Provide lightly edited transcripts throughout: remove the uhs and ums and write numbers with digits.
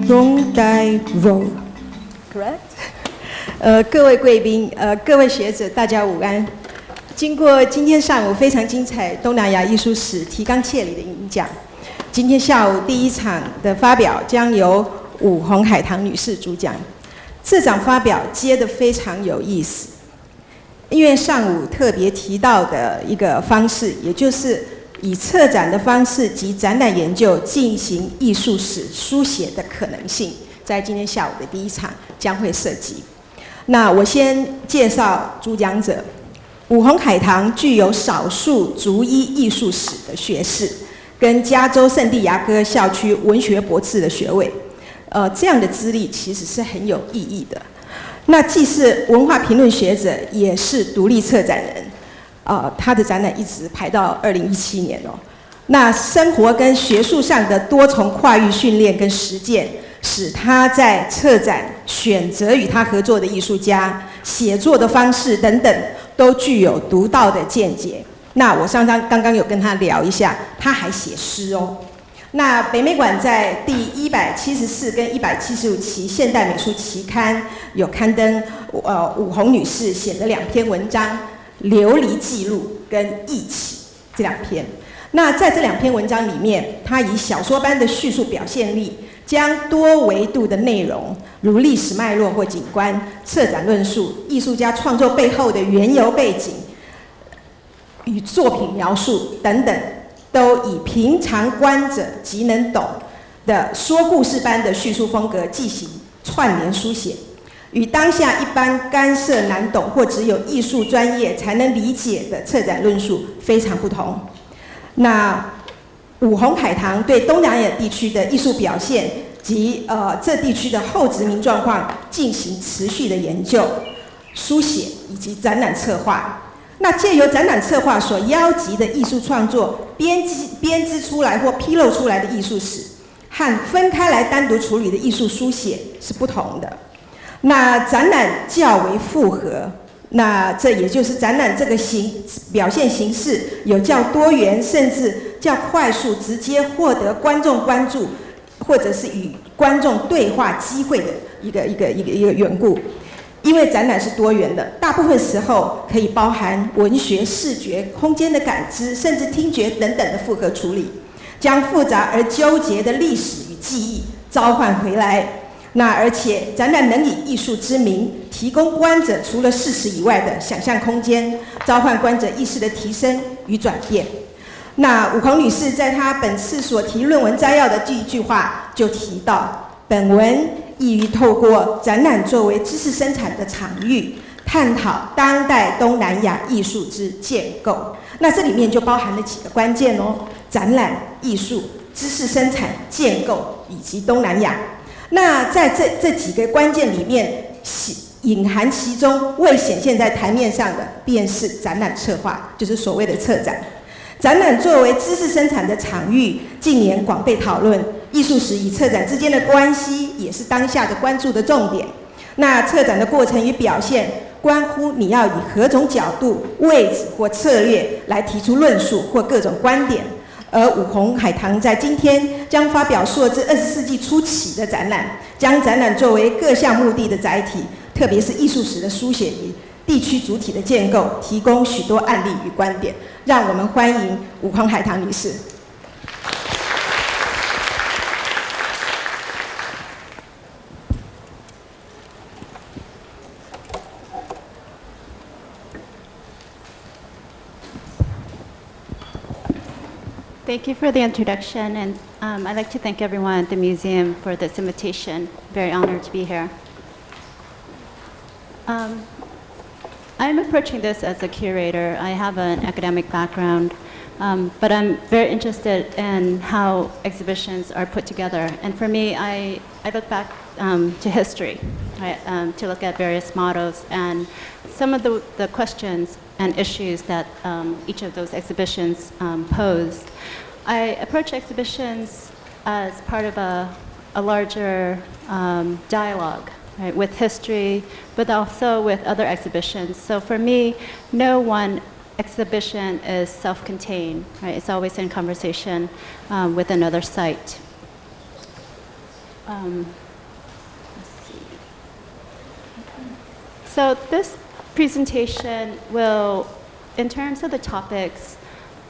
Wrong Die Road Correct 各位贵宾各位学者大家午安。经过今天上午非常精彩东南亚艺术史提纲挈领的演讲，今天下午第一场的发表将由武红海棠女士主讲。这场发表接得非常有意思，因为上午特别提到的一个方式，也就是以策展的方式及展览研究进行艺术史书写的可能性，在今天下午的第一场将会涉及。那我先介绍主讲者。武红海棠具有少数族裔艺术史的学士，跟加州圣地亚哥校区文学博士的学位，这样的资历其实是很有意义的。那既是文化评论学者，也是独立策展人，他的展览一直排到2017年哦。那生活跟学术上的多重跨域训练跟实践，使他在策展、选择与他合作的艺术家、写作的方式等等，都具有独到的见解。那我刚刚有跟他聊一下，他还写诗哦。那北美馆在第174跟175期现代美术期刊有刊登武红女士写的2篇文章《流离记录》跟《忆起》这2篇。那在这2篇文章里面，他以小说般的叙述表现力，将多维度的内容，如历史脉络或景观、策展论述、艺术家创作背后的缘由背景与作品描述等等，都以平常观者即能懂的说故事般的叙述风格进行串联书写，与当下一般干涉难懂或只有艺术专业才能理解的策展论述非常不同。那武红海棠对东南亚地区的艺术表现及这地区的后殖民状况进行持续的研究、书写以及展览策划。那借由展览策划所邀集的艺术创作编织出来或披露出来的艺术史，和分开来单独处理的艺术书写是不同的。那展览较为复合。那这也就是展览这个表现形式有较多元，甚至较快速直接获得观众关注，或者是与观众对话机会的一个缘故。因为展览是多元的，大部分时候可以包含文学、视觉、空间的感知，甚至听觉等等的复合处理，将复杂而纠结的历史与记忆召唤回来。那而且展览能以艺术之名，提供观者除了事实以外的想象空间，召唤观者意识的提升与转变。那武红女士在她本次所提论文摘要的第一句话就提到，本文意于透过展览作为知识生产的场域，探讨当代东南亚艺术之建构。那这里面就包含了几个关键哦：展览、艺术、知识生产、建构以及东南亚。那在这几个关键里面，隐含其中未显现在台面上的，便是展览策划，就是所谓的策展。展览作为知识生产的场域，近年广被讨论，艺术史与策展之间的关系，也是当下的关注的重点。那策展的过程与表现，关乎你要以何种角度、位置或策略来提出论述或各种观点。而武红海棠在今天将发表溯自20世纪初起的展览，将展览作为各项目的的载体，特别是艺术史的书写与地区主体的建构，提供许多案例与观点。让我们欢迎武红海棠女士。Thank you for the introduction, and I'd like to thank everyone at the museum for this invitation. Very honored to be here. I'm approaching this as a curator. I have an academic background, but I'm very interested in how exhibitions are put together. And for me, I look back to history, right, to look at various models and some of the questions and issues that each of those exhibitions pose. I approach exhibitions as part of a larger dialogue, right, with history, but also with other exhibitions. So for me, no one exhibition is self-contained, right? It's always in conversation with another site. let's see. So this presentation will, in terms of the topics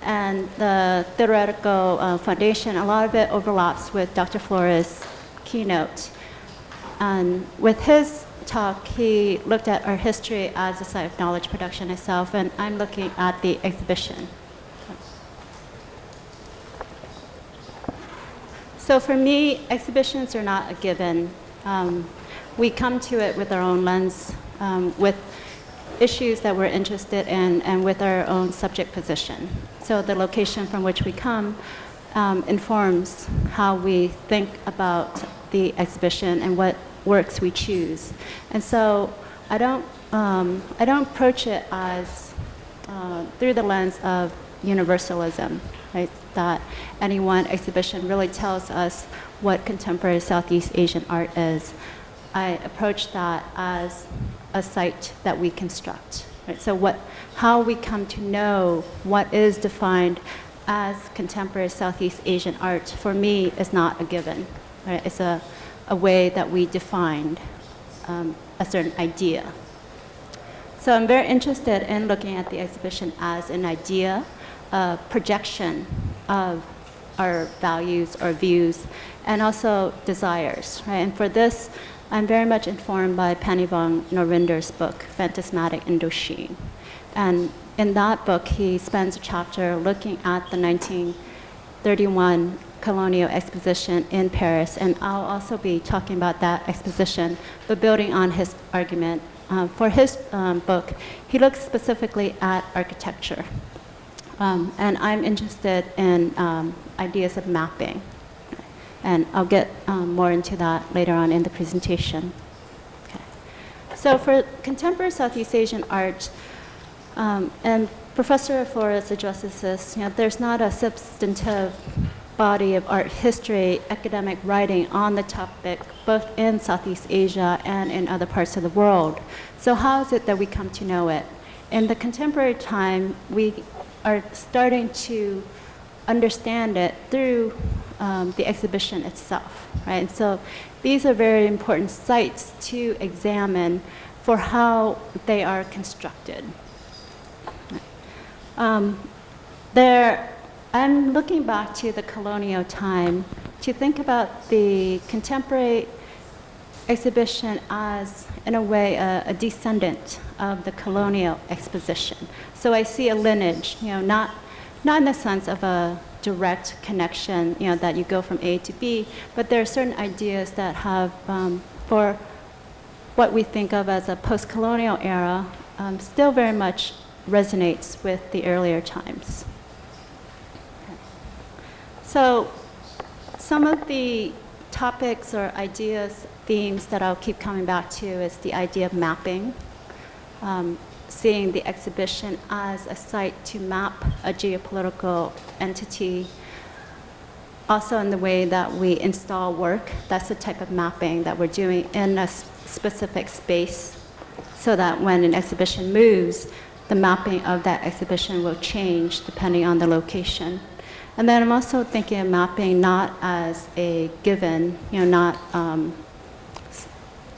and the theoretical foundation, a lot of it overlaps with Dr. Flores' keynote. And with his talk, he looked at our history as a site of knowledge production itself, and I'm looking at the exhibition. So for me, exhibitions are not a given. We come to it with our own lens, with issues that we're interested in, and with our own subject position. So the location from which we come informs how we think about the exhibition and what works we choose. And so I don't approach it as through the lens of universalism, right? That any one exhibition really tells us what contemporary Southeast Asian art is. I approach that as a site that we construct, right? So how we come to know what is defined as contemporary Southeast Asian art, for me, is not a given, right? It's a way that we defined a certain idea. So I'm very interested in looking at the exhibition as an idea, a projection of our values or views, and also desires, right? And for this, I'm very much informed by Panivong Norinder's book, Phantasmatic Indochine. And in that book, he spends a chapter looking at the 1931 Colonial Exposition in Paris, and I'll also be talking about that exposition, but building on his argument. For his book, he looks specifically at architecture. And I'm interested in ideas of mapping. And I'll get more into that later on in the presentation. Okay. So for contemporary Southeast Asian art, and Professor Flores addresses this, there's not a substantive body of art history, academic writing on the topic, both in Southeast Asia and in other parts of the world. So how is it that we come to know it? In the contemporary time, we are starting to understand it through the exhibition itself, right? And so these are very important sites to examine for how they are constructed. I'm looking back to the colonial time to think about the contemporary exhibition as, in a way, a descendant of the colonial exposition. So I see a lineage, not in the sense of a direct connection, that you go from A to B, but there are certain ideas that have, for what we think of as a post-colonial era, still very much resonates with the earlier times. So some of the topics or ideas, themes that I'll keep coming back to is the idea of mapping, seeing the exhibition as a site to map a geopolitical entity. Also in the way that we install work, that's the type of mapping that we're doing in a specific space, so that when an exhibition moves, the mapping of that exhibition will change depending on the location. And then I'm also thinking of mapping not as a given,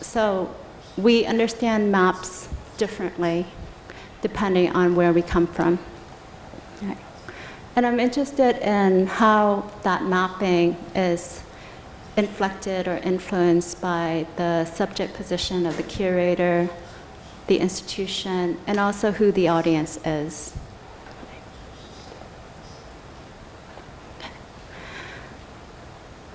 so we understand maps differently depending on where we come from. Right. And I'm interested in how that mapping is inflected or influenced by the subject position of the curator, the institution, and also who the audience is.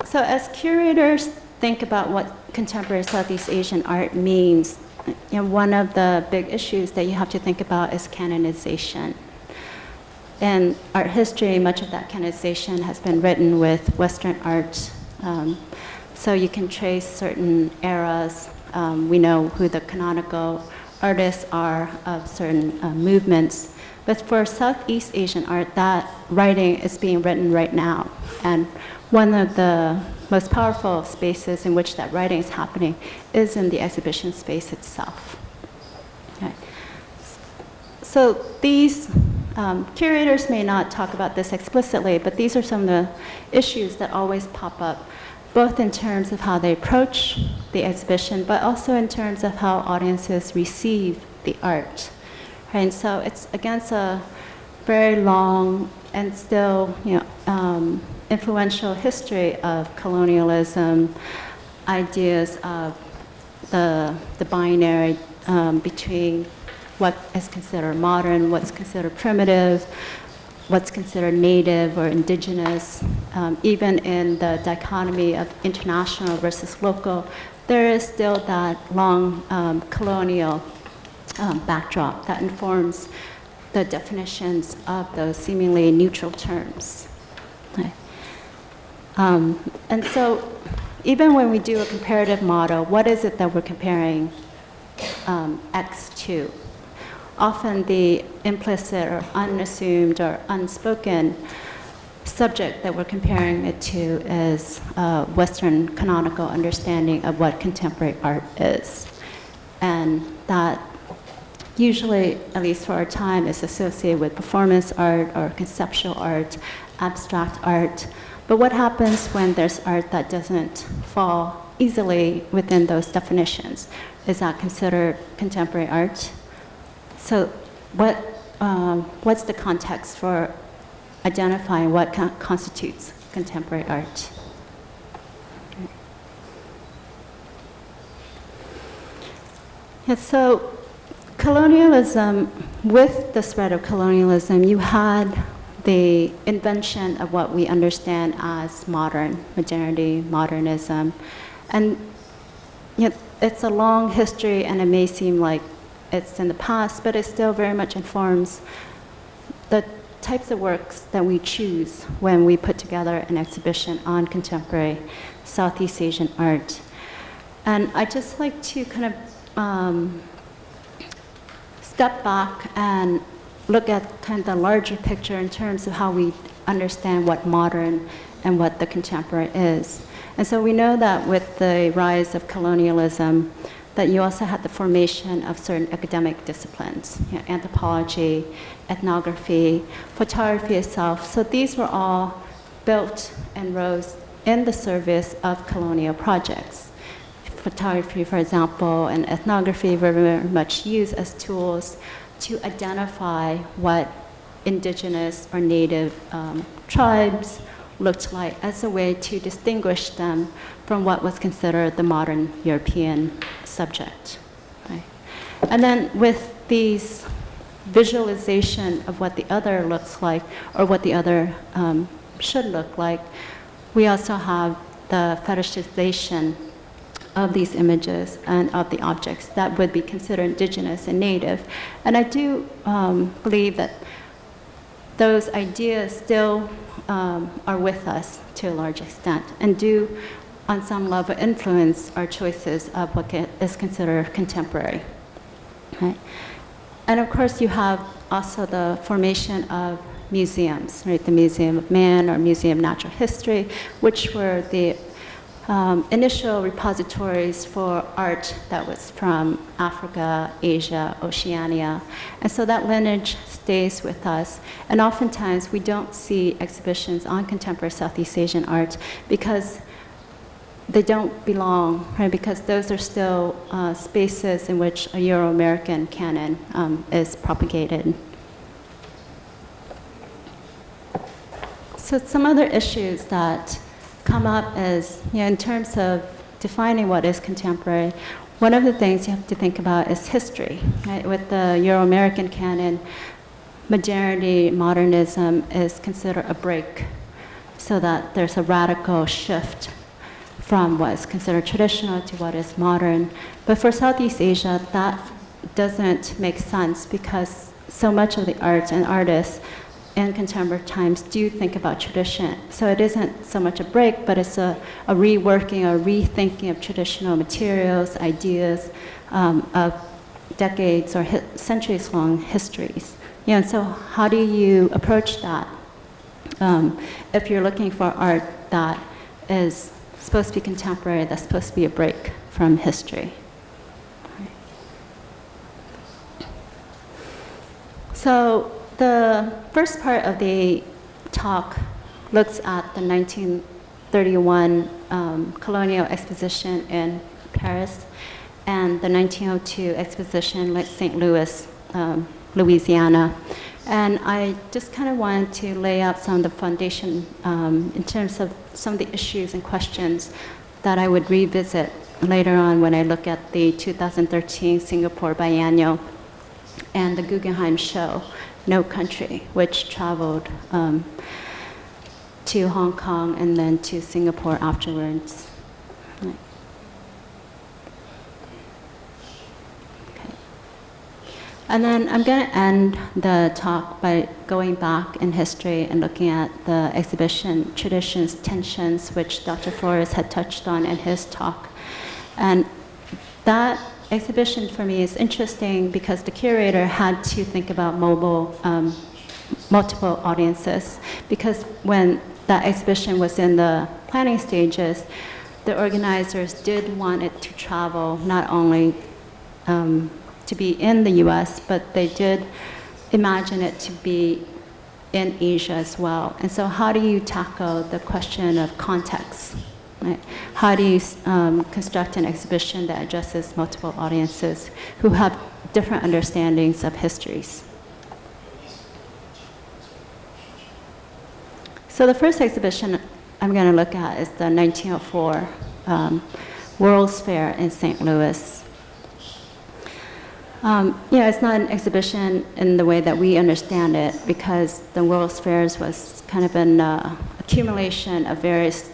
So as curators think about what contemporary Southeast Asian art means, one of the big issues that you have to think about is canonization. In art history, much of that canonization has been written with Western art. So you can trace certain eras. We know who the canonical artists are of certain movements. But for Southeast Asian art, that writing is being written right now. And one of the most powerful spaces in which that writing is happening is in the exhibition space itself. Okay. So these curators may not talk about this explicitly, but these are some of the issues that always pop up both in terms of how they approach the exhibition, but also in terms of how audiences receive the art. Right? And so it's against a very long and still, influential history of colonialism, ideas of the binary between what is considered modern, what's considered primitive, what's considered native or indigenous. Even in the dichotomy of international versus local, there is still that long colonial backdrop that informs the definitions of those seemingly neutral terms. Okay. And so even when we do a comparative model, what is it that we're comparing X to? Often the implicit or unassumed or unspoken subject that we're comparing it to is Western canonical understanding of what contemporary art is. And that usually, at least for our time, is associated with performance art or conceptual art, abstract art. But what happens when there's art that doesn't fall easily within those definitions? Is that considered contemporary art? So what's the context for identifying what constitutes contemporary art? Yeah, so colonialism, with the spread of colonialism, you had the invention of what we understand as modernity, modernism. And it's a long history, and it may seem like it's in the past, but it still very much informs the types of works that we choose when we put together an exhibition on contemporary Southeast Asian art. And I just like to kind of step back and look at kind of the larger picture in terms of how we understand what modern and what the contemporary is. And so we know that with the rise of colonialism, that you also had the formation of certain academic disciplines, anthropology, ethnography, photography itself. So these were all built and rose in the service of colonial projects. Photography, for example, and ethnography were very much used as tools to identify what indigenous or native tribes looked like as a way to distinguish them from what was considered the modern European subject. Right? And then with these visualization of what the other looks like or what the other should look like, we also have the fetishization of these images and of the objects that would be considered indigenous and native. And I do believe that those ideas still are with us to a large extent and do, on some level, influence our choices of what is considered contemporary. Right? And of course, you have also the formation of museums, right? The Museum of Man or Museum of Natural History, which were the initial repositories for art that was from Africa, Asia, Oceania. And so that lineage stays with us. And oftentimes we don't see exhibitions on contemporary Southeast Asian art because they don't belong, right? Because those are still spaces in which a Euro-American canon is propagated. So some other issues that come up is, in terms of defining what is contemporary, one of the things you have to think about is history. Right? With the Euro-American canon, modernity, modernism is considered a break, so that there's a radical shift from what is considered traditional to what is modern. But for Southeast Asia, that doesn't make sense because so much of the art and artists in contemporary times do think about tradition. So it isn't so much a break, but it's a reworking, a rethinking of traditional materials, ideas of decades or centuries-long histories. And so how do you approach that if you're looking for art that is supposed to be contemporary, that's supposed to be a break from history? So the first part of the talk looks at the 1931 Colonial Exposition in Paris, and the 1902 Exposition in St. Louis, Louisiana. And I just kind of wanted to lay out some of the foundation in terms of some of the issues and questions that I would revisit later on when I look at the 2013 Singapore Biennial and the Guggenheim show, No Country, which traveled to Hong Kong and then to Singapore afterwards. And then I'm going to end the talk by going back in history and looking at the exhibition traditions, tensions, which Dr. Flores had touched on in his talk. And that exhibition for me is interesting because the curator had to think about multiple audiences, because when that exhibition was in the planning stages, the organizers did want it to travel not only to be in the US, but they did imagine it to be in Asia as well. And so how do you tackle the question of context? Right? How do you construct an exhibition that addresses multiple audiences who have different understandings of histories? So the first exhibition I'm going to look at is the 1904 World's Fair in St. Louis. It's not an exhibition in the way that we understand it, because the World's Fairs was kind of an accumulation of various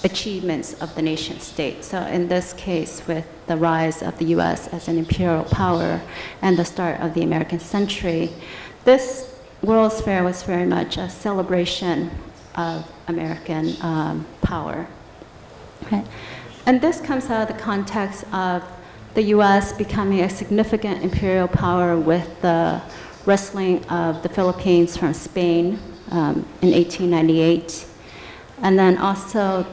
achievements of the nation state. So in this case, with the rise of the US as an imperial power and the start of the American century, this World's Fair was very much a celebration of American power. Okay. And this comes out of the context of the US becoming a significant imperial power with the wresting of the Philippines from Spain in 1898. And then also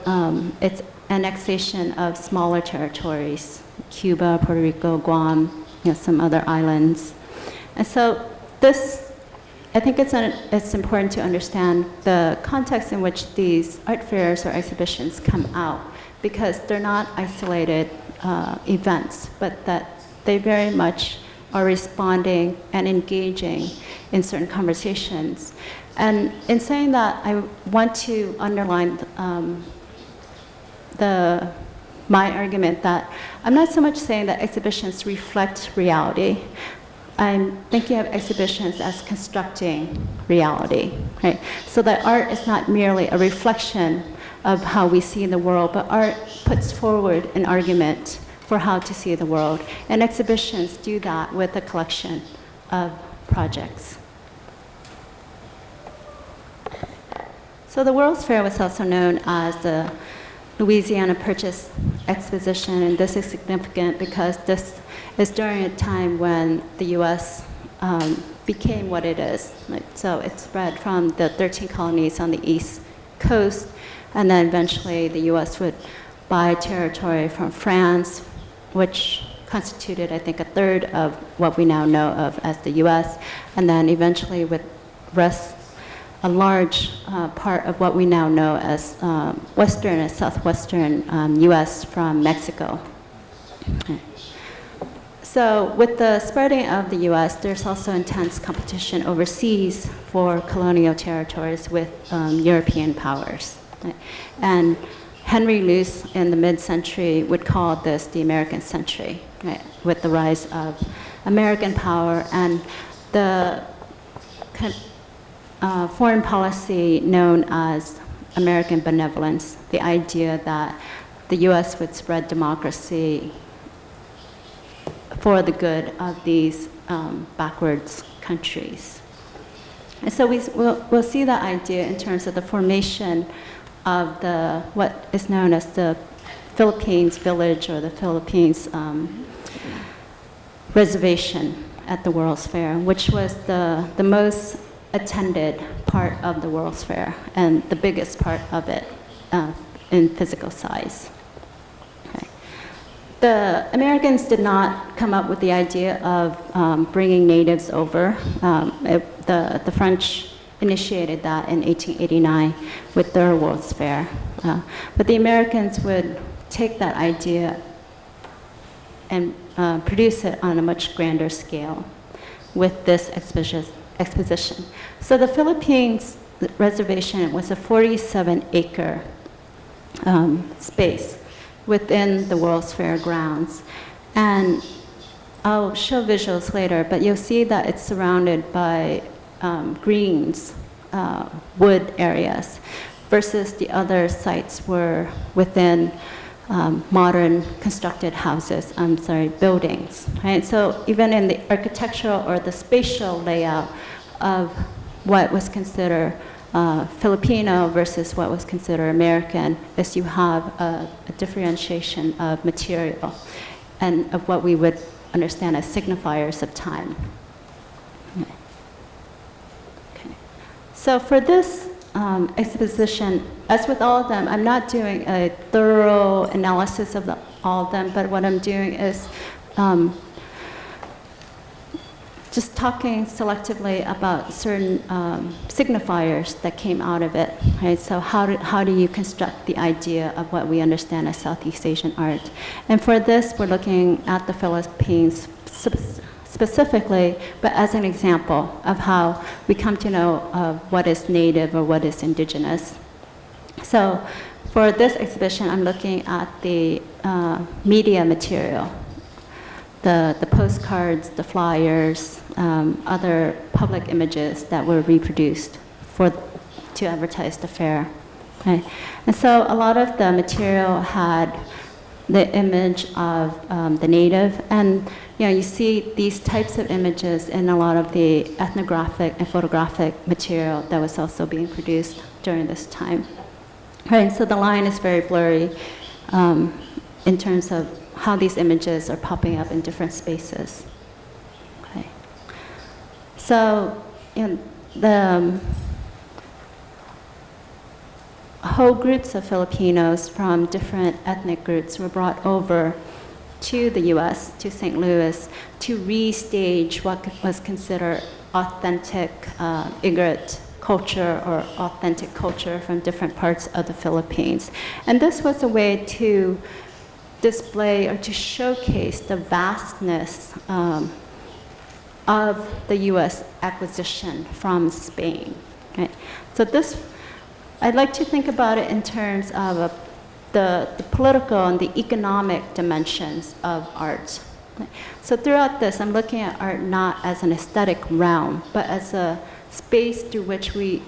its annexation of smaller territories, Cuba, Puerto Rico, Guam, some other islands. And so this, I think it's important to understand the context in which these art fairs or exhibitions come out, because they're not isolated events, but that they very much are responding and engaging in certain conversations. And in saying that, I want to underline my argument that I'm not so much saying that exhibitions reflect reality. I'm thinking of exhibitions as constructing reality, right? So that art is not merely a reflection of how we see the world, but art puts forward an argument for how to see the world. And exhibitions do that with a collection of projects. So the World's Fair was also known as the Louisiana Purchase Exposition, and this is significant because this is during a time when the US became what it is. So it spread from the 13 colonies on the East Coast, and then eventually the US would buy territory from France, which constituted, I think, a third of what we now know of as the US, and then eventually would wrest a large part of what we now know as Western and Southwestern US from Mexico. Okay. So with the spreading of the US, there's also intense competition overseas for colonial territories with European powers. Right? And Henry Luce in the mid-century would call this the American century, right? With the rise of American power and the kind of, foreign policy known as American benevolence, the idea that the US would spread democracy for the good of these backwards countries. And so we'll see that idea in terms of the formation of what is known as the Philippines Village or the Philippines Reservation at the World's Fair, which was the most attended part of the World's Fair and the biggest part of it in physical size. Okay. The Americans did not come up with the idea of bringing natives over. The French initiated that in 1889 with their World's Fair. But the Americans would take that idea and produce it on a much grander scale with this exposition. So the Philippines reservation was a 47-acre space within the World's Fair grounds. And I'll show visuals later, but you'll see that it's surrounded by greens, wood areas, versus the other sites were within modern constructed houses, buildings, right? So even in the architectural or the spatial layout of what was considered Filipino versus what was considered American, is you have a differentiation of material and of what we would understand as signifiers of time. Okay. So for this exposition, as with all of them, I'm not doing a thorough analysis of all of them, but what I'm doing is just talking selectively about certain signifiers that came out of it, right? So how do you construct the idea of what we understand as Southeast Asian art? And for this, we're looking at the Philippines specifically, but as an example of how we come to know what is native or what is indigenous. So for this exhibition, I'm looking at the media material, the postcards, the flyers, other public images that were reproduced to advertise the fair. Okay. And so a lot of the material had the image of the native, and you see these types of images in a lot of the ethnographic and photographic material that was also being produced during this time. Right, so the line is very blurry in terms of how these images are popping up in different spaces. Okay. So the whole groups of Filipinos from different ethnic groups were brought over to the US, to St. Louis, to restage what was considered authentic Igorot culture or authentic culture from different parts of the Philippines. And this was a way to display or to showcase the vastness of the US acquisition from Spain. Right? So this, I'd like to think about it in terms of the political and the economic dimensions of art. So throughout this, I'm looking at art not as an aesthetic realm, but as a space through which we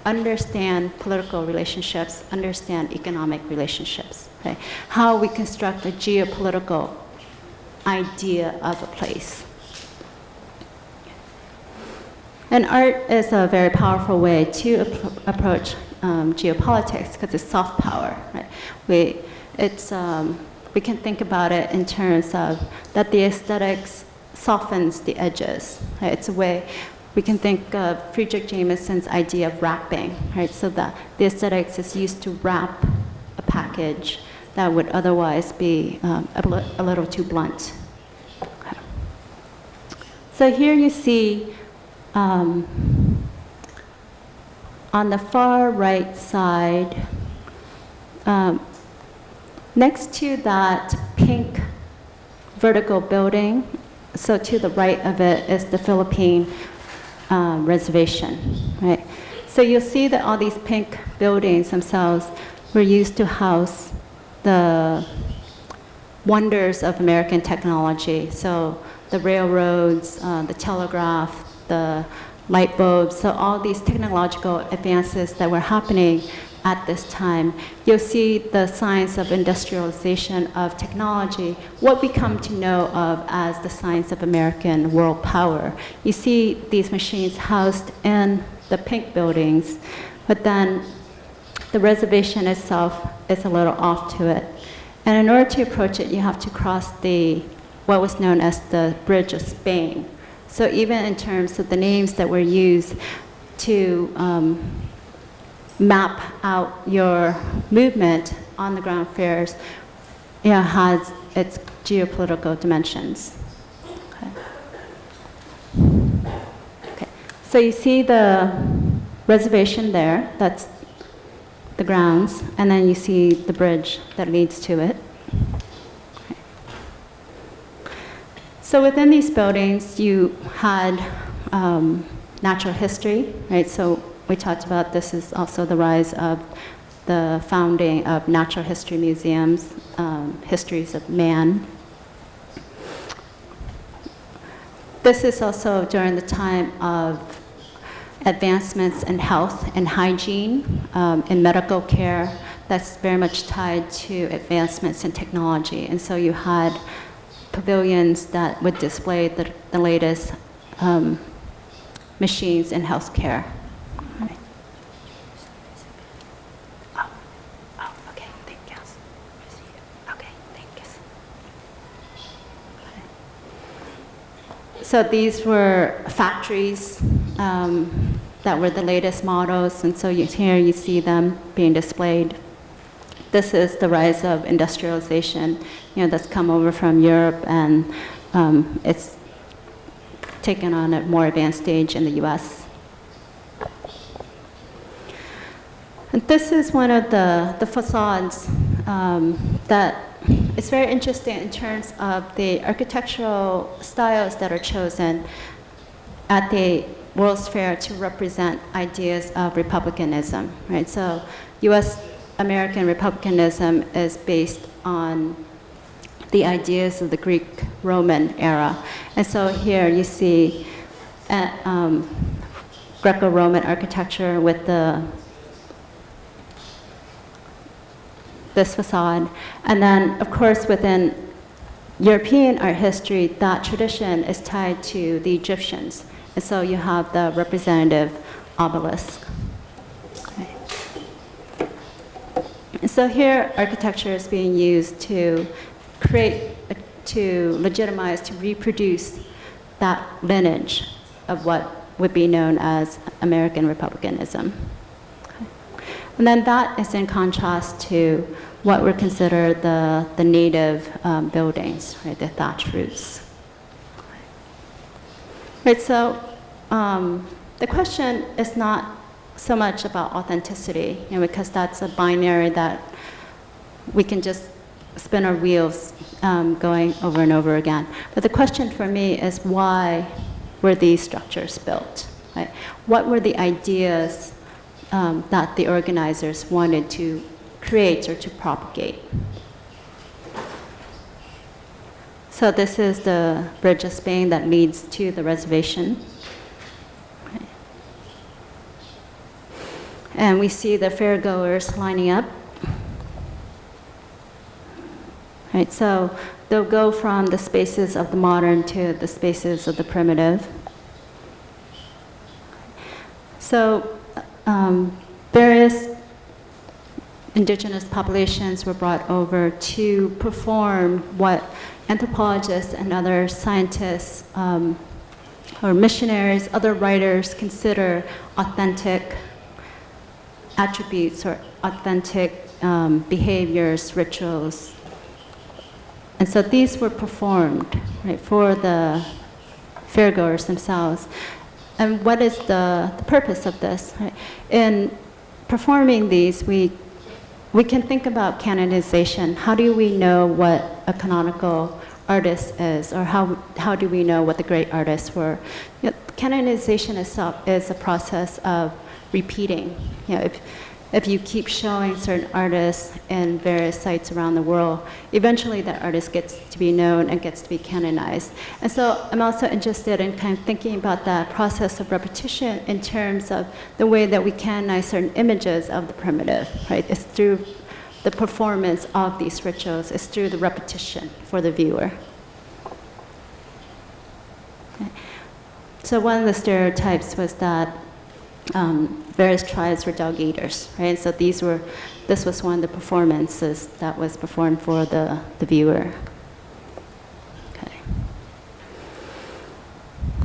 understand political relationships, understand economic relationships, okay? How we construct a geopolitical idea of a place. And art is a very powerful way to approach geopolitics because it's soft power, right? We can think about it in terms of that the aesthetics softens the edges, right? It's a way. We can think of Friedrich Jameson's idea of wrapping, right? So that the aesthetics is used to wrap a package that would otherwise be a little too blunt. Okay. So here you see on the far right side, next to that pink vertical building, so to the right of it is the Philippine reservation, right? So you'll see that all these pink buildings themselves were used to house the wonders of American technology. So the railroads, the telegraph, the light bulbs, so all these technological advances that were happening at this time. You'll see the signs of industrialization of technology, what we come to know of as the signs of American world power. You see these machines housed in the pink buildings, but then the reservation itself is a little off to it. And in order to approach it, you have to cross what was known as the Bridge of Spain. So even in terms of the names that were used to map out your movement on the ground fairs, has its geopolitical dimensions. Okay. So you see the reservation there. That's the grounds, and then you see the bridge that leads to it. So within these buildings, you had natural history, right? So we talked about this is also the rise of the founding of natural history museums, histories of man. This is also during the time of advancements in health and hygiene, in medical care, that's very much tied to advancements in technology. And so you had pavilions that would display the latest machines in healthcare. Right. Okay, thank you. Okay, thank you. Okay. So these were factories that were the latest models, and so here you see them being displayed. This is the rise of industrialization, that's come over from Europe, and it's taken on a more advanced stage in the US. And this is one of the facades that is very interesting in terms of the architectural styles that are chosen at the World's Fair to represent ideas of republicanism, right? So US American republicanism is based on the ideas of the Greek-Roman era. And so here you see Greco-Roman architecture with this facade. And then, of course, within European art history, that tradition is tied to the Egyptians. And so you have the representative obelisk. Okay. And so here, architecture is being used to to legitimize, to reproduce that lineage of what would be known as American republicanism. Okay. And then that is in contrast to what were considered the native buildings, right, the thatch roofs. Right, so the question is not so much about authenticity, because that's a binary that we can just spin our wheels going over and over again. But the question for me is, why were these structures built? Right? What were the ideas that the organizers wanted to create or to propagate? So this is the Bridge of Spain that leads to the reservation. Okay. And we see the fairgoers lining up. Right, so they'll go from the spaces of the modern to the spaces of the primitive. So various indigenous populations were brought over to perform what anthropologists and other scientists or missionaries, other writers consider authentic attributes or authentic behaviors, rituals. And so these were performed, right, for the fairgoers themselves. And what is the purpose of this? Right? In performing these, we can think about canonization. How do we know what a canonical artist is, or how do we know what the great artists were? Canonization itself is a process of repeating. If you keep showing certain artists in various sites around the world, eventually that artist gets to be known and gets to be canonized. And so I'm also interested in kind of thinking about that process of repetition in terms of the way that we canonize certain images of the primitive, right? It's through the performance of these rituals, it's through the repetition for the viewer. Okay. So one of the stereotypes was that various tribes were dog eaters, right? So this was one of the performances that was performed for the viewer. Okay.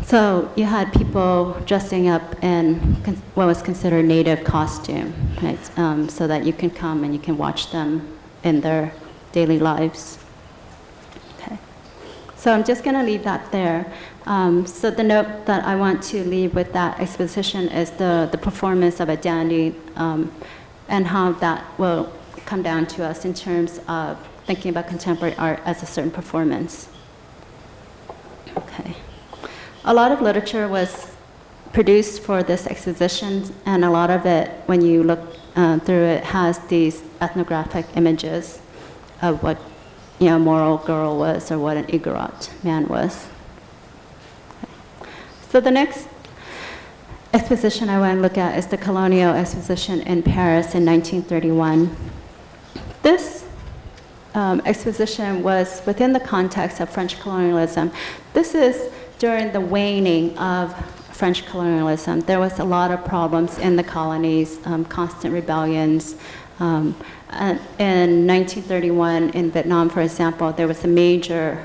So you had people dressing up in what was considered native costume, right? So that you can come and you can watch them in their daily lives. Okay. So I'm just going to leave that there. So the note that I want to leave with that exposition is the performance of identity and how that will come down to us in terms of thinking about contemporary art as a certain performance. Okay. A lot of literature was produced for this exposition, and a lot of it, when you look through it, has these ethnographic images of what a Moro girl was or what an Igorot man was. Okay. So the next exposition I want to look at is the Colonial exposition in Paris in 1931. This exposition was within the context of French colonialism. This is during the waning of French colonialism. There was a lot of problems in the colonies, constant rebellions. In 1931 in Vietnam, for example, there was a major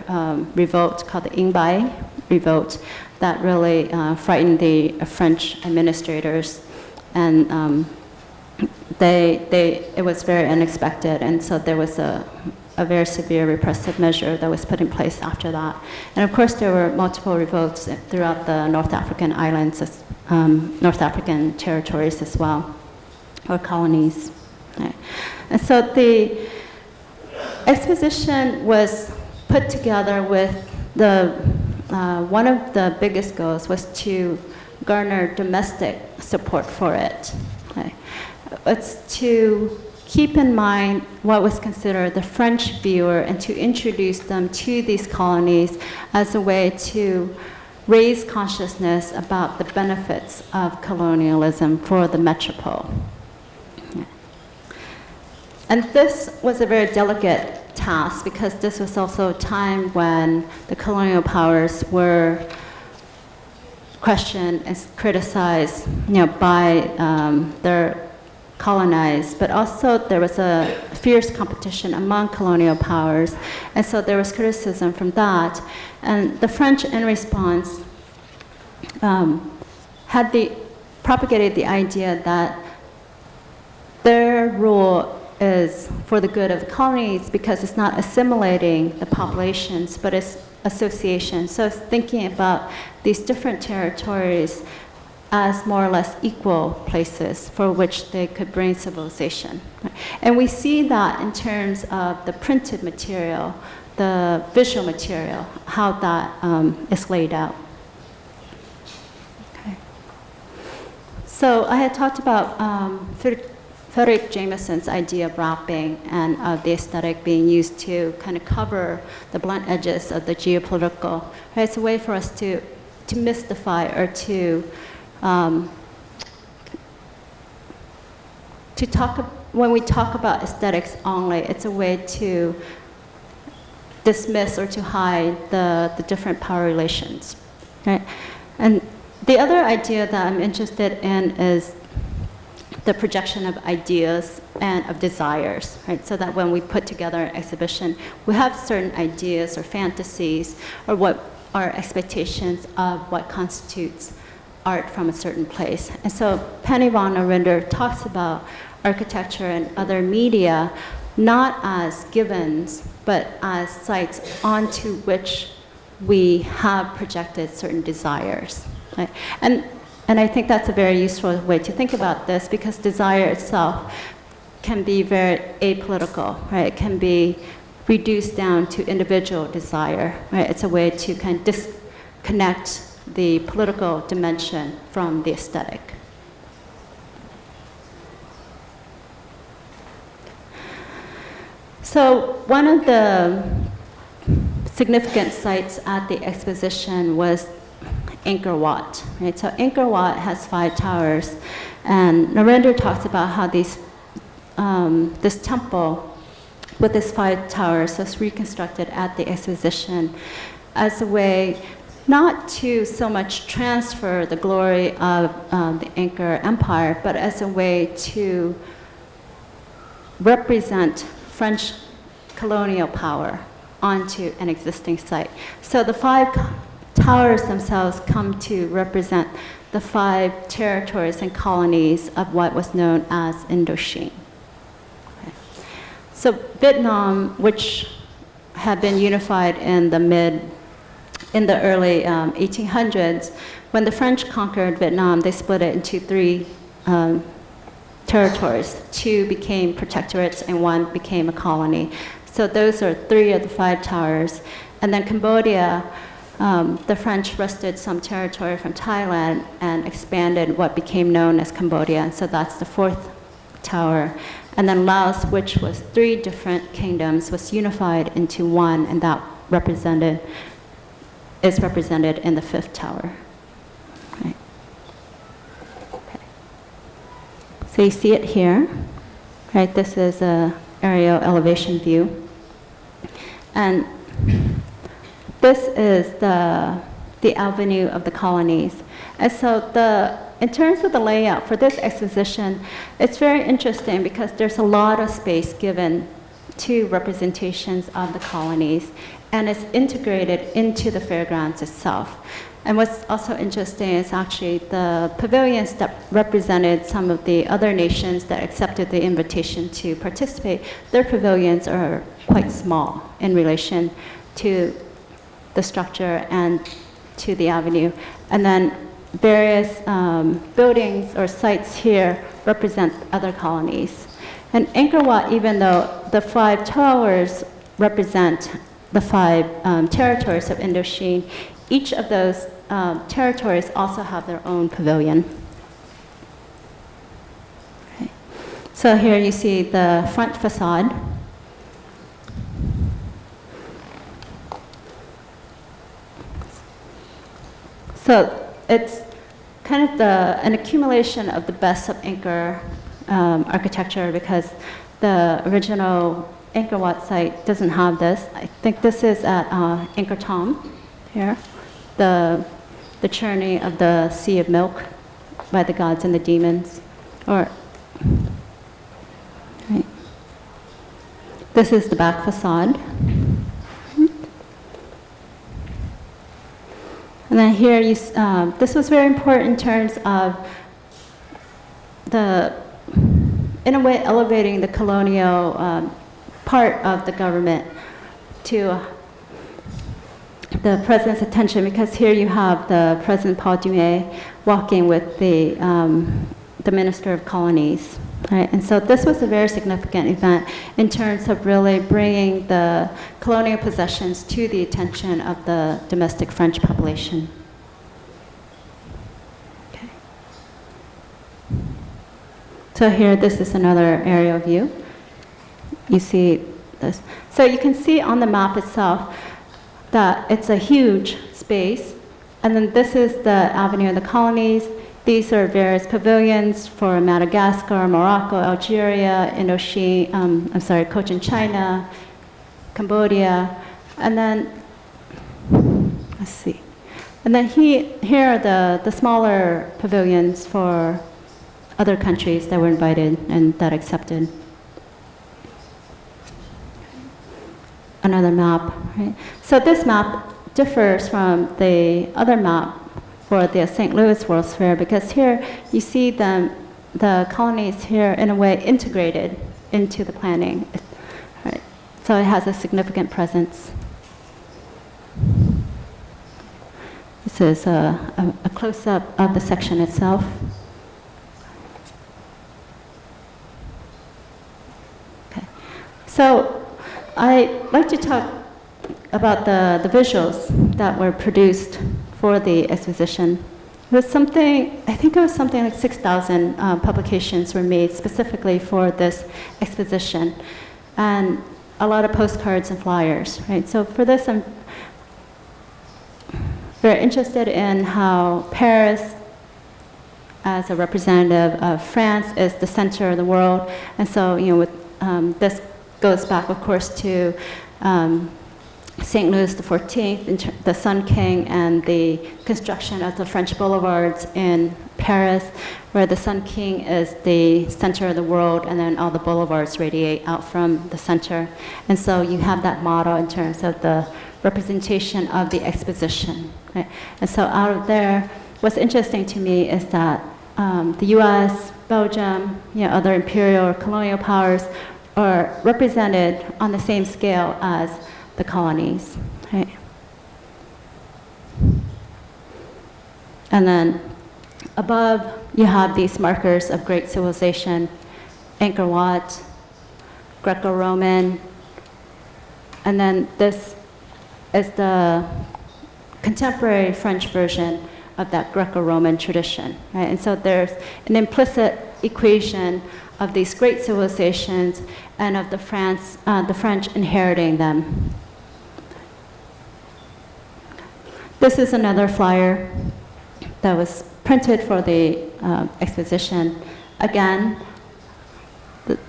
revolt called the Inh Bai revolt that really frightened the French administrators, and it was very unexpected, and so there was a very severe repressive measure that was put in place after that. And of course, there were multiple revolts throughout the North African islands, North African territories as well, or colonies. Right. And so the exposition was put together with one of the biggest goals was to garner domestic support for it. Okay. It's to keep in mind what was considered the French viewer and to introduce them to these colonies as a way to raise consciousness about the benefits of colonialism for the metropole. Yeah. And this was a very delicate task because this was also a time when the colonial powers were questioned and criticized, by their colonized, but also there was a fierce competition among colonial powers, and so there was criticism from that. And the French, in response, propagated the idea that their rule is for the good of the colonies because it's not assimilating the populations, but it's association. So it's thinking about these different territories as more or less equal places for which they could bring civilization. And we see that in terms of the printed material, the visual material, how that is laid out. Okay. So I had talked about Frederick Jameson's idea of wrapping and of the aesthetic being used to kind of cover the blunt edges of the geopolitical. Right? It's a way for us to mystify or to talk, when we talk about aesthetics only, it's a way to dismiss or to hide the different power relations. Right? And the other idea that I'm interested in is the projection of ideas and of desires, right? So that when we put together an exhibition, we have certain ideas or fantasies or what our expectations of what constitutes art from a certain place. And so Penny von Orinder talks about architecture and other media not as givens, but as sites onto which we have projected certain desires. Right? And I think that's a very useful way to think about this because desire itself can be very apolitical, right? It can be reduced down to individual desire, right? It's a way to kind of disconnect the political dimension from the aesthetic. So one of the significant sites at the exposition was Angkor Wat. Right? So Angkor Wat has 5 towers, and Narendra talks about how this temple with its 5 towers was reconstructed at the exposition as a way not to so much transfer the glory of the Angkor Empire, but as a way to represent French colonial power onto an existing site. So the 5 towers themselves come to represent the 5 territories and colonies of what was known as Indochine. Okay. So Vietnam, which had been unified in the early 1800s, when the French conquered Vietnam, they split it into 3 territories. 2 became protectorates and 1 became a colony. So those are 3 of the 5 towers. And then Cambodia, the French wrested some territory from Thailand and expanded what became known as Cambodia. So that's the 4th tower. And then Laos, which was 3 different kingdoms, was unified into 1, and that is represented in the 5th tower. Right. Okay. So you see it here, right? This is a aerial elevation view. And this is the avenue of the colonies. And so in terms of the layout for this exposition, it's very interesting because there's a lot of space given to representations of the colonies, and it's integrated into the fairgrounds itself. And what's also interesting is actually the pavilions that represented some of the other nations that accepted the invitation to participate. Their pavilions are quite small in relation to the structure and to the avenue. And then various buildings or sites here represent other colonies. And Angkor Wat, even though the 5 towers represent the 5 territories of Indochine, each of those territories also have their own pavilion. Okay. So here you see the front facade. So it's kind of an accumulation of the best of Angkor architecture, because the original Angkor Wat site doesn't have this. I think this is at Angkor Thom here, the churning of the sea of milk by the gods and the demons. Right. This is the back facade. And then here, this was very important in terms of in a way, elevating the colonial part of the government to the president's attention, because here you have the President Paul Dume walking with the Minister of Colonies. Right? And so this was a very significant event in terms of really bringing the colonial possessions to the attention of the domestic French population. Okay. So here, this is another aerial view. You see this. So you can see on the map itself that it's a huge space. And then this is the Avenue of the Colonies. These are various pavilions for Madagascar, Morocco, Algeria, Indochine, Cochin China, Cambodia, and then, let's see. And then here are the smaller pavilions for other countries that were invited and that accepted. Another map, right? So this map differs from the other map for the St. Louis World's Fair, because here you see the colonies here in a way integrated into the planning. Right. So it has a significant presence. This is a close-up of the section itself. Okay. So I'd like to talk about the visuals that were produced for the exposition. It was something, I think it was something like 6,000 publications were made specifically for this exposition, and a lot of postcards and flyers, right? So for this, I'm very interested in how Paris, as a representative of France, is the center of the world. And so, this goes back, of course, to St. Louis XIV, the Sun King, and the construction of the French boulevards in Paris, where the Sun King is the center of the world, and then all the boulevards radiate out from the center. And so you have that model in terms of the representation of the exposition. Right? And so out of there, what's interesting to me is that the US, Belgium, other imperial or colonial powers are represented on the same scale as the colonies, right? And then above, you have these markers of great civilization Angkor Wat, Greco-Roman, and then this is the contemporary French version of that Greco-Roman tradition, right? And so there's an implicit equation of these great civilizations and of the French inheriting them. This is another flyer that was printed for the exposition. Again,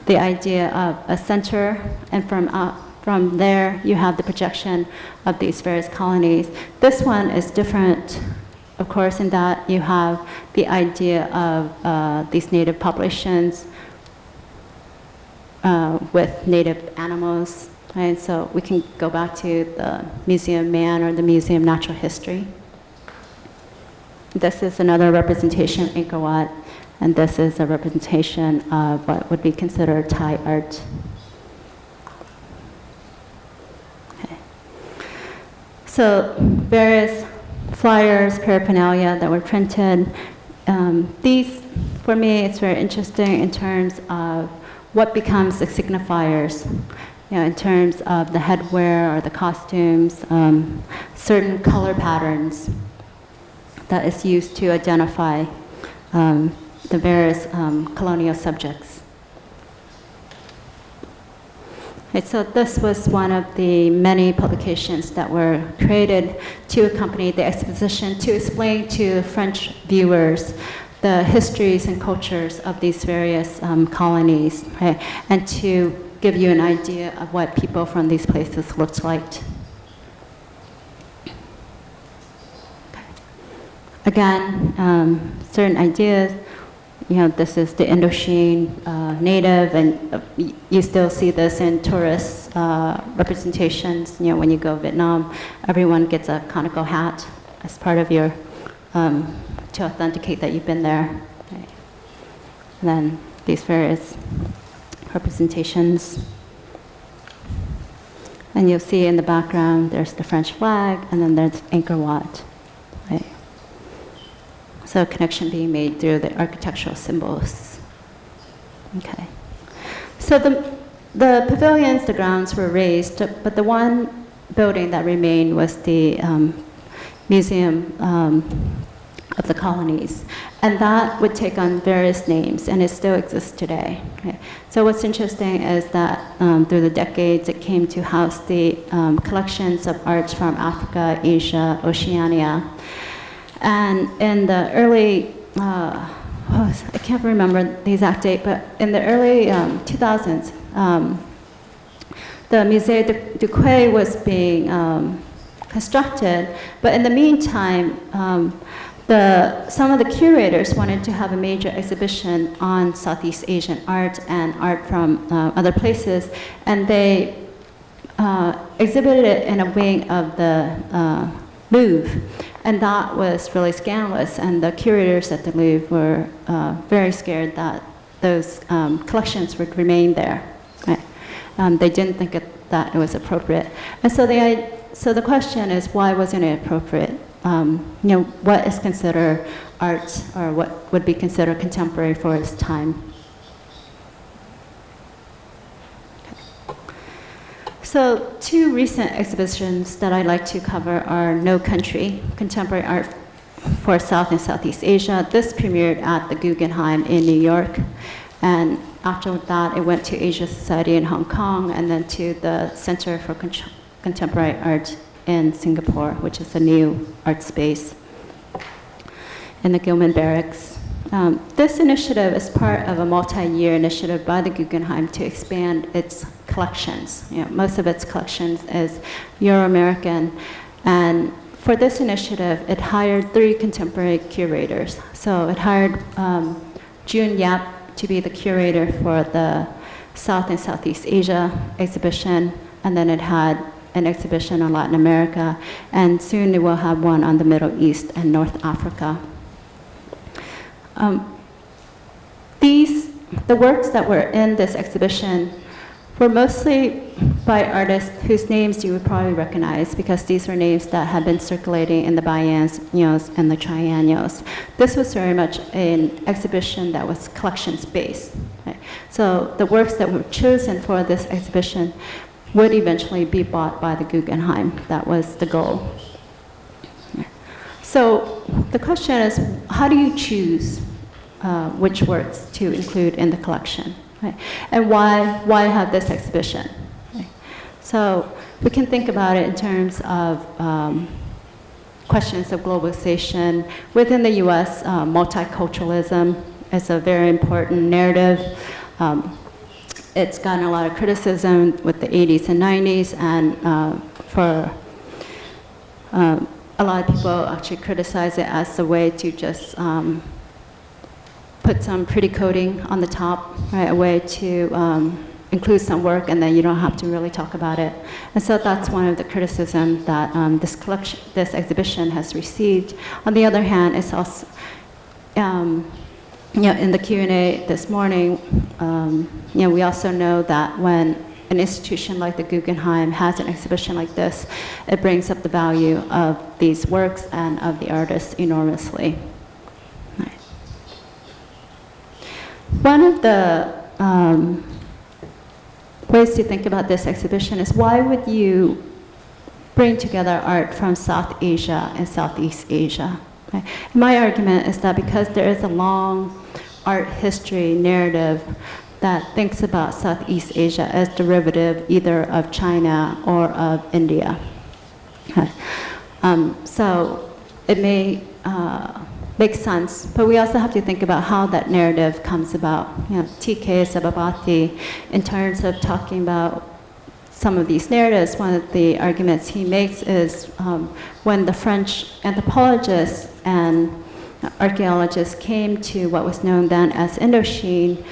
the idea of a center, and from there you have the projection of these various colonies. This one is different, of course, in that you have the idea of these native populations with native animals. Right? So we can go back to the Museum Man or the Museum Natural History. This is another representation of Angkor Wat, and this is a representation of what would be considered Thai art. Okay. So various flyers, paraphernalia that were printed. These, for me, it's very interesting in terms of what becomes the signifiers, in terms of the headwear or the costumes, certain color patterns that is used to identify the various colonial subjects. Right, so this was one of the many publications that were created to accompany the exposition, to explain to French viewers the histories and cultures of these various colonies, right? And to give you an idea of what people from these places looked like. Again, certain ideas. This is the Indochine native, and you still see this in tourist representations. When you go to Vietnam, everyone gets a conical hat as part of your, to authenticate that you've been there. Right. And then these various representations. And you'll see in the background, there's the French flag, and then there's Angkor Wat. Right. So a connection being made through the architectural symbols. Okay. So the pavilions, the grounds were raised, but the one building that remained was the Museum of the Colonies. And that would take on various names, and it still exists today. Okay. So what's interesting is that through the decades, it came to house the collections of arts from Africa, Asia, Oceania. And in the early, I can't remember the exact date, but in the early 2000s, the Musée du Quai was being constructed, but in the meantime, some of the curators wanted to have a major exhibition on Southeast Asian art and art from other places, and they exhibited it in a wing of the Louvre, and that was really scandalous, and the curators at the Louvre were very scared that those collections would remain there. Right? They didn't think that it was appropriate, and so the question is, why wasn't it appropriate? What is considered art, or what would be considered contemporary for its time? Okay. So two recent exhibitions that I'd like to cover are No Country, Contemporary Art for South and Southeast Asia. This premiered at the Guggenheim in New York, and after that it went to Asia Society in Hong Kong, and then to the Center for Contemporary Art in Singapore, which is a new art space in the Gilman Barracks. This initiative is part of a multi-year initiative by the Guggenheim to expand its collections. Most of its collections is Euro-American, and for this initiative, it hired 3 contemporary curators. So it hired June Yap to be the curator for the South and Southeast Asia exhibition, and then it had an exhibition on Latin America, and soon it will have one on the Middle East and North Africa. The works that were in this exhibition were mostly by artists whose names you would probably recognize, because these are names that had been circulating in the biennials and the triennials. This was very much an exhibition that was collections-based. Right? So the works that were chosen for this exhibition would eventually be bought by the Guggenheim. That was the goal. So the question is, how do you choose which works to include in the collection? Right? And why have this exhibition? Right? So we can think about it in terms of questions of globalization. Within the US, multiculturalism is a very important narrative. It's gotten a lot of criticism with the 80s and 90s, and for a lot of people actually criticize it as a way to just put some pretty coating on the top, right? A way to include some work, and then you don't have to really talk about it. And so that's one of the criticisms that this exhibition has received. On the other hand, it's also, in the Q&A this morning, we also know that when an institution like the Guggenheim has an exhibition like this, it brings up the value of these works and of the artists enormously. Right. One of the ways to think about this exhibition is, why would you bring together art from South Asia and Southeast Asia? Okay. My argument is that because there is a long art history narrative that thinks about Southeast Asia as derivative either of China or of India. Okay. So it may make sense, but we also have to think about how that narrative comes about. T.K. Sababati, in terms of talking about some of these narratives, one of the arguments he makes is when the French anthropologists and archaeologists came to what was known then as Indochine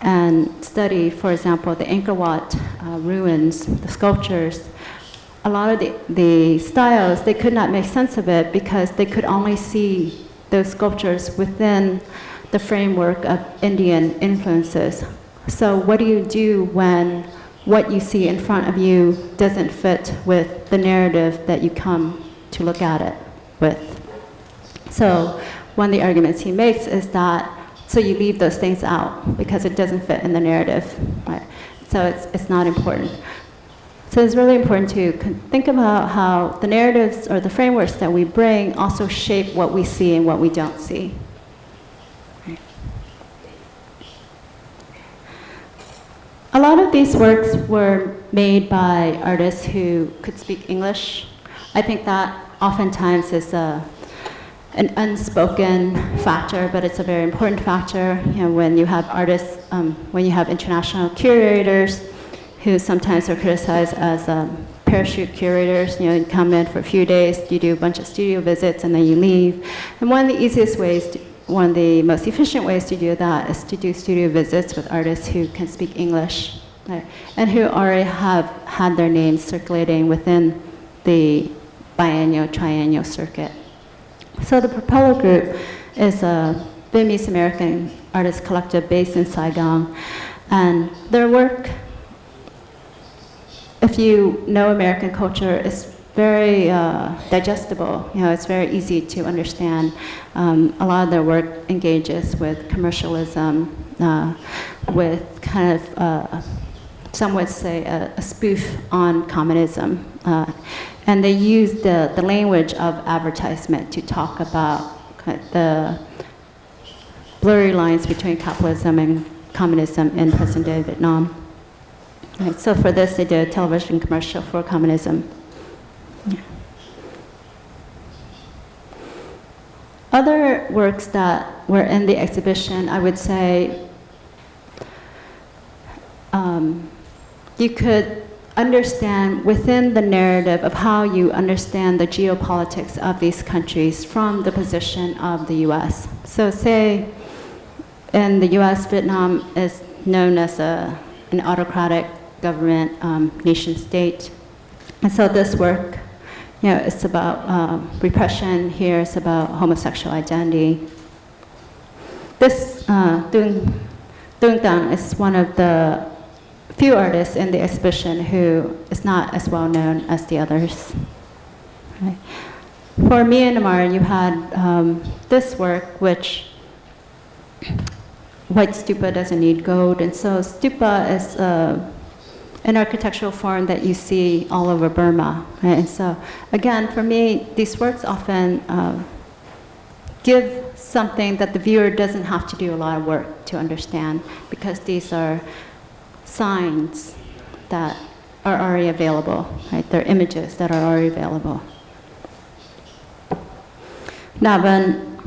and studied, for example, the Angkor Wat ruins, the sculptures, a lot of the styles, they could not make sense of it because they could only see those sculptures within the framework of Indian influences. So what do you do when what you see in front of you doesn't fit with the narrative that you come to look at it with? So one of the arguments he makes is that, so you leave those things out because it doesn't fit in the narrative, right? So it's not important. So it's really important to think about how the narratives or the frameworks that we bring also shape what we see and what we don't see. A lot of these works were made by artists who could speak English. I think that oftentimes is an unspoken factor, but it's a very important factor. When you have artists, when you have international curators who sometimes are criticized as parachute curators, you come in for a few days, you do a bunch of studio visits, and then you leave. And one of the easiest ways, one of the most efficient ways to do that is to do studio visits with artists who can speak English, right? And who already have had their names circulating within the biennial, triennial circuit. So the Propeller Group is a Vietnamese American artist collective based in Saigon, and their work, if you know American culture, is very digestible. It's very easy to understand. A lot of their work engages with commercialism, with kind of, some would say, a spoof on communism. And they use the language of advertisement to talk about the blurry lines between capitalism and communism in present-day Vietnam. Right, so for this, they did a television commercial for communism. Yeah. Other works that were in the exhibition, I would say, you could understand within the narrative of how you understand the geopolitics of these countries from the position of the US. So say in the US, Vietnam is known as an autocratic government, nation state. And so this work, it's about repression. Here it's about homosexual identity. This Dung Dang is one of the few artists in the exhibition who is not as well known as the others. Right. For Myanmar, you had this work, which white stupa doesn't need gold. And so stupa is an architectural form that you see all over Burma. Right? And so again, for me, these works often give something that the viewer doesn't have to do a lot of work to understand, because these are signs that are already available, right? They're images that are already available. Navan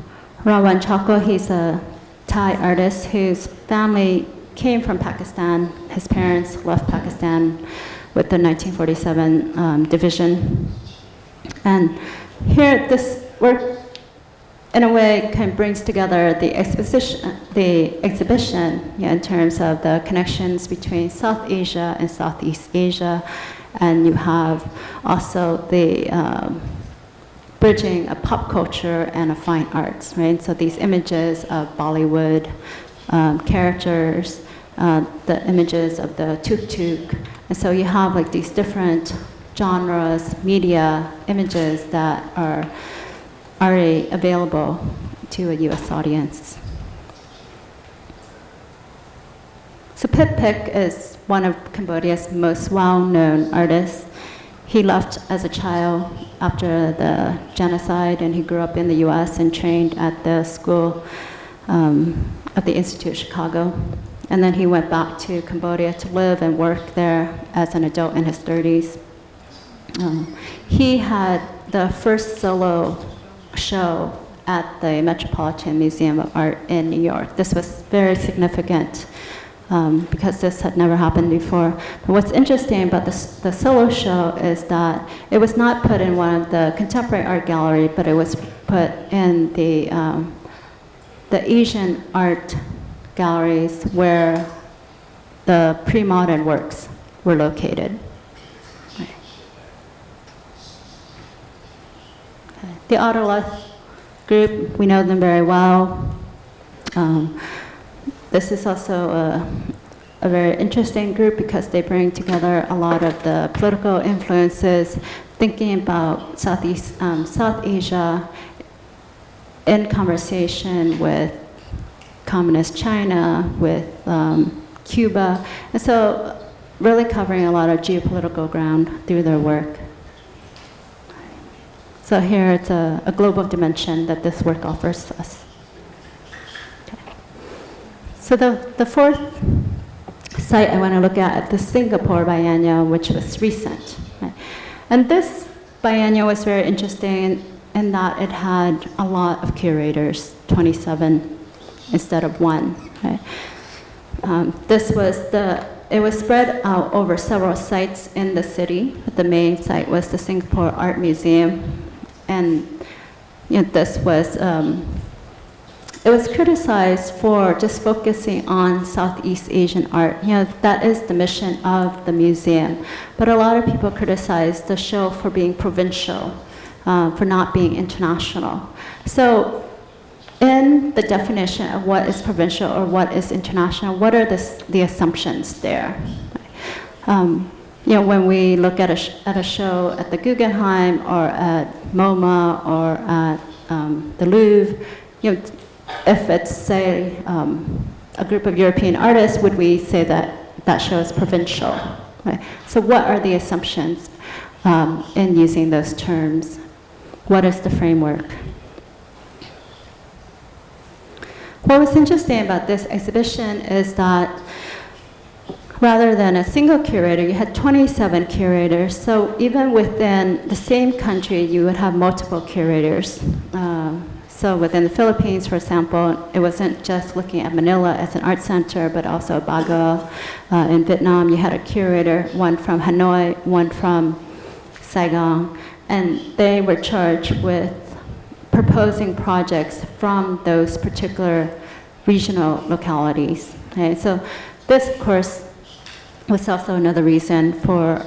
Rawan Choco, he's a Thai artist whose family came from Pakistan. His parents left Pakistan with the 1947 division. And here, this work, in a way, kind of brings together the exhibition in terms of the connections between South Asia and Southeast Asia. And you have also the bridging of pop culture and of fine arts, right? So these images of Bollywood characters, the images of the tuk-tuk. And so you have like these different genres, media, images that are already available to a US audience. So Pip Pic is one of Cambodia's most well-known artists. He left as a child after the genocide, and he grew up in the US and trained at the school of the Institute of Chicago. And then he went back to Cambodia to live and work there as an adult in his 30s. He had the first solo show at the Metropolitan Museum of Art in New York. This was very significant because this had never happened before. But what's interesting about the solo show is that it was not put in one of the contemporary art gallery, but it was put in the Asian art galleries where the pre-modern works were located. The Autolith group, we know them very well. This is also a very interesting group because they bring together a lot of the political influences, thinking about South Asia in conversation with communist China, with Cuba, and so really covering a lot of geopolitical ground through their work. So here it's a global dimension that this work offers us. Okay. So the fourth site I want to look at the Singapore Biennial, which was recent. Right? And this biennial was very interesting in that it had a lot of curators, 27 instead of 1. Right? It was spread out over several sites in the city, but the main site was the Singapore Art Museum. And this was, it was criticized for just focusing on Southeast Asian art. That is the mission of the museum. But a lot of people criticized the show for being provincial, for not being international. So in the definition of what is provincial or what is international, what are the assumptions there? When we look at a show at the Guggenheim or at MoMA or at the Louvre, if it's, say, a group of European artists, would we say that that show is provincial? Right? So what are the assumptions in using those terms? What is the framework? What was interesting about this exhibition is that rather than a single curator, you had 27 curators. So even within the same country, you would have multiple curators. So within the Philippines, for example, it wasn't just looking at Manila as an art center, but also Baguio. In Vietnam, you had a curator, one from Hanoi, one from Saigon, and they were charged with proposing projects from those particular regional localities. Okay? So this, of course, was also another reason for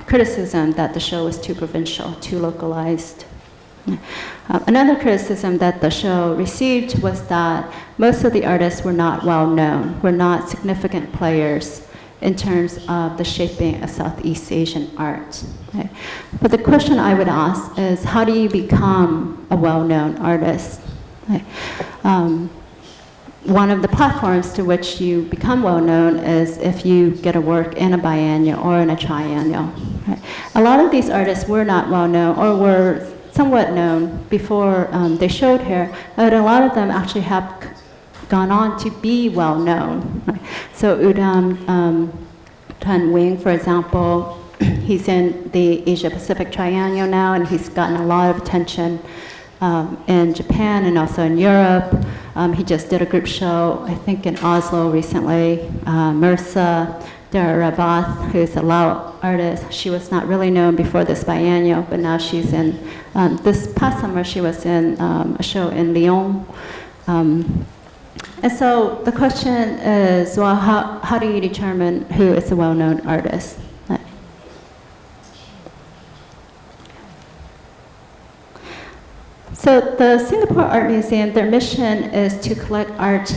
criticism that the show was too provincial, too localized. Another criticism that the show received was that most of the artists were not well known, were not significant players in terms of the shaping of Southeast Asian art. Okay? But the question I would ask is, how do you become a well-known artist? Okay? one of the platforms to which you become well known is if you get a work in a biennial or in a triennial. Right? A lot of these artists were not well known or were somewhat known before they showed here, but a lot of them actually have gone on to be well known. Right? So Udam Tan Wing, for example, he's in the Asia Pacific Triennial now, and he's gotten a lot of attention in Japan and also in Europe. He just did a group show, I think, in Oslo recently. Mirsa Darabath, who's a Lao artist, she was not really known before this biennial, but now she's in, this past summer she was in a show in Lyon. And so the question is, well, how do you determine who is a well-known artist? So the Singapore Art Museum, their mission is to collect art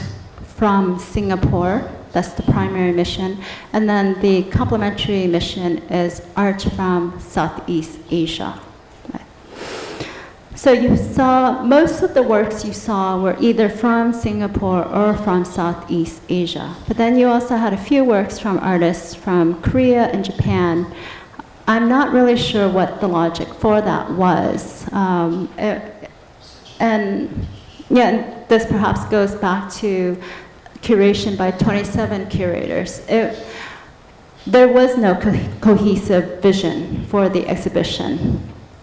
from Singapore. That's the primary mission. And then the complementary mission is art from Southeast Asia. Right. So you saw, most of the works you saw were either from Singapore or from Southeast Asia. But then you also had a few works from artists from Korea and Japan. I'm not really sure what the logic for that was. And yeah, this perhaps goes back to curation by 27 curators. There was no cohesive vision for the exhibition.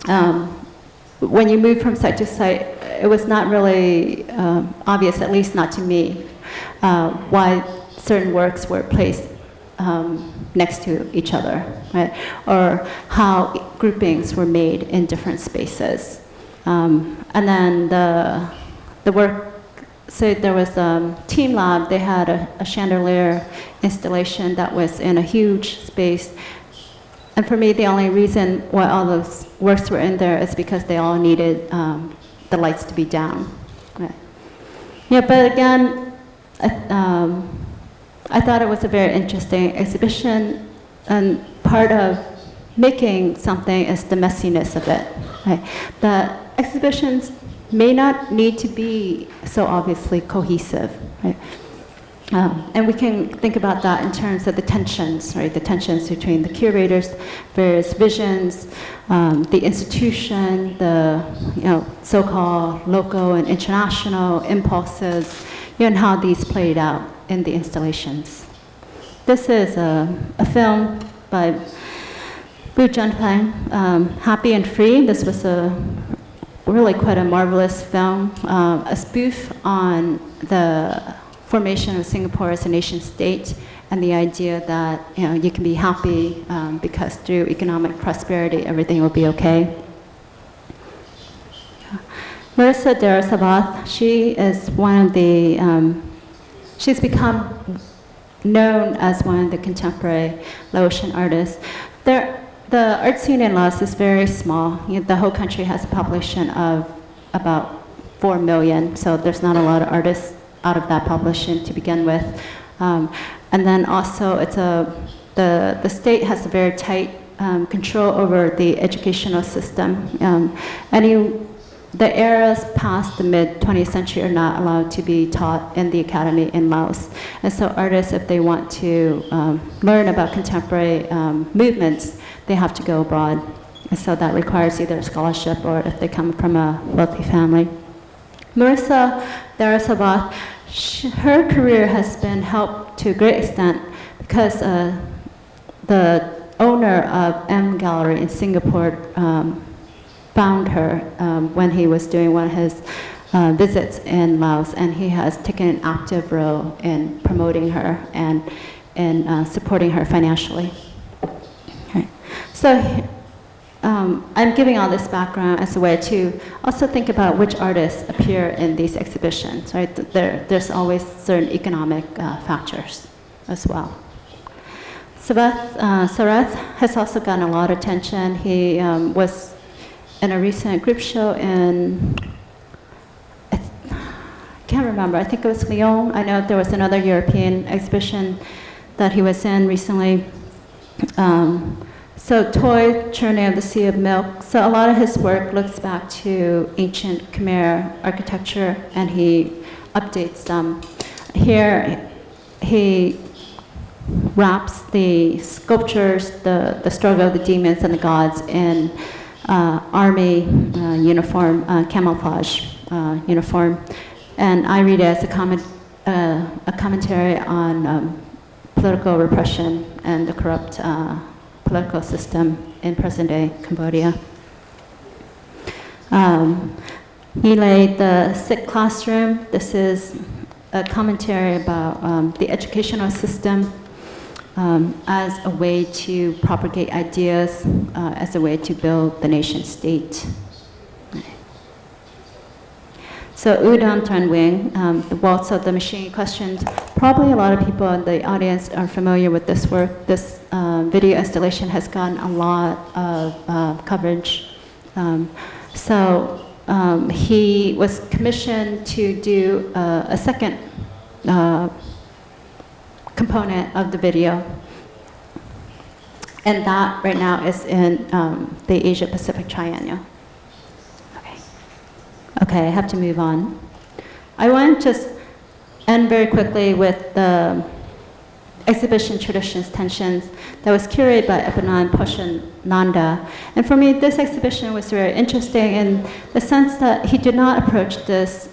When you move from site to site, it was not really obvious, at least not to me, why certain works were placed next to each other, right? Or how groupings were made in different spaces. And then the work, so there was Team Lab, they had a chandelier installation that was in a huge space. And for me, the only reason why all those works were in there is because they all needed the lights to be down. Right. Yeah, but again, I thought it was a very interesting exhibition, and part of making something is the messiness of it. Right? The exhibitions may not need to be so obviously cohesive, right? And we can think about that in terms of the tensions, right? The tensions between the curators, various visions, the institution, the so-called local and international impulses, and how these played out in the installations. This is a film by Bu Junpeng, Happy and Free. This was really quite a marvelous film, a spoof on the formation of Singapore as a nation state and the idea that you can be happy because through economic prosperity everything will be okay. Mirsa Darasabath, she is one of the, she's become known as one of the contemporary Laotian artists. The art scene in Laos is very small. The whole country has a population of about 4 million, so there's not a lot of artists out of that population to begin with. And then also, the state has a very tight control over the educational system. The eras past the mid-20th century are not allowed to be taught in the academy in Laos. And so artists, if they want to learn about contemporary movements, they have to go abroad. And so that requires either a scholarship or if they come from a wealthy family. Mirsa Darasabath, her career has been helped to a great extent because the owner of M Gallery in Singapore found her when he was doing one of his visits in Laos, and he has taken an active role in promoting her and in supporting her financially. Okay. So I'm giving all this background as a way to also think about which artists appear in these exhibitions, right? There's always certain economic factors as well. Sarath has also gotten a lot of attention. He was in a recent group show in, I can't remember, I think it was Lyon. I know there was another European exhibition that he was in recently. So Toy, Journey of the Sea of Milk. So a lot of his work looks back to ancient Khmer architecture, and he updates them. here he wraps the sculptures, the struggle of the demons and the gods in army uniform, camouflage uniform. And I read it as a commentary on political repression and the corrupt political system in present-day Cambodia. He laid the sick classroom. This is a commentary about the educational system as a way to propagate ideas, as a way to build the nation state. So Udam Tran Wing, the Waltz of the Machine questions. Probably a lot of people in the audience are familiar with this work. This video installation has gotten a lot of coverage. He was commissioned to do a second component of the video. And that right now is in the Asia Pacific Triennial. Okay, I have to move on. I want to just end very quickly with the exhibition Traditions, Tensions that was curated by Epanan Poshananda. And for me, this exhibition was very interesting in the sense that he did not approach this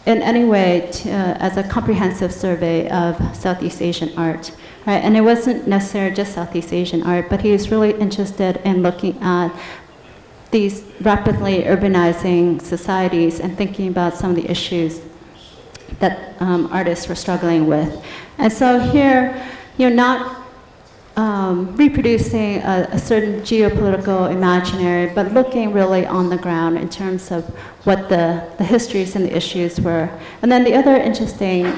in any way as a comprehensive survey of Southeast Asian art. Right? And it wasn't necessarily just Southeast Asian art, but he was really interested in looking at these rapidly urbanizing societies and thinking about some of the issues that artists were struggling with. And so here, you're not reproducing a certain geopolitical imaginary, but looking really on the ground in terms of what the histories and the issues were. And then the other interesting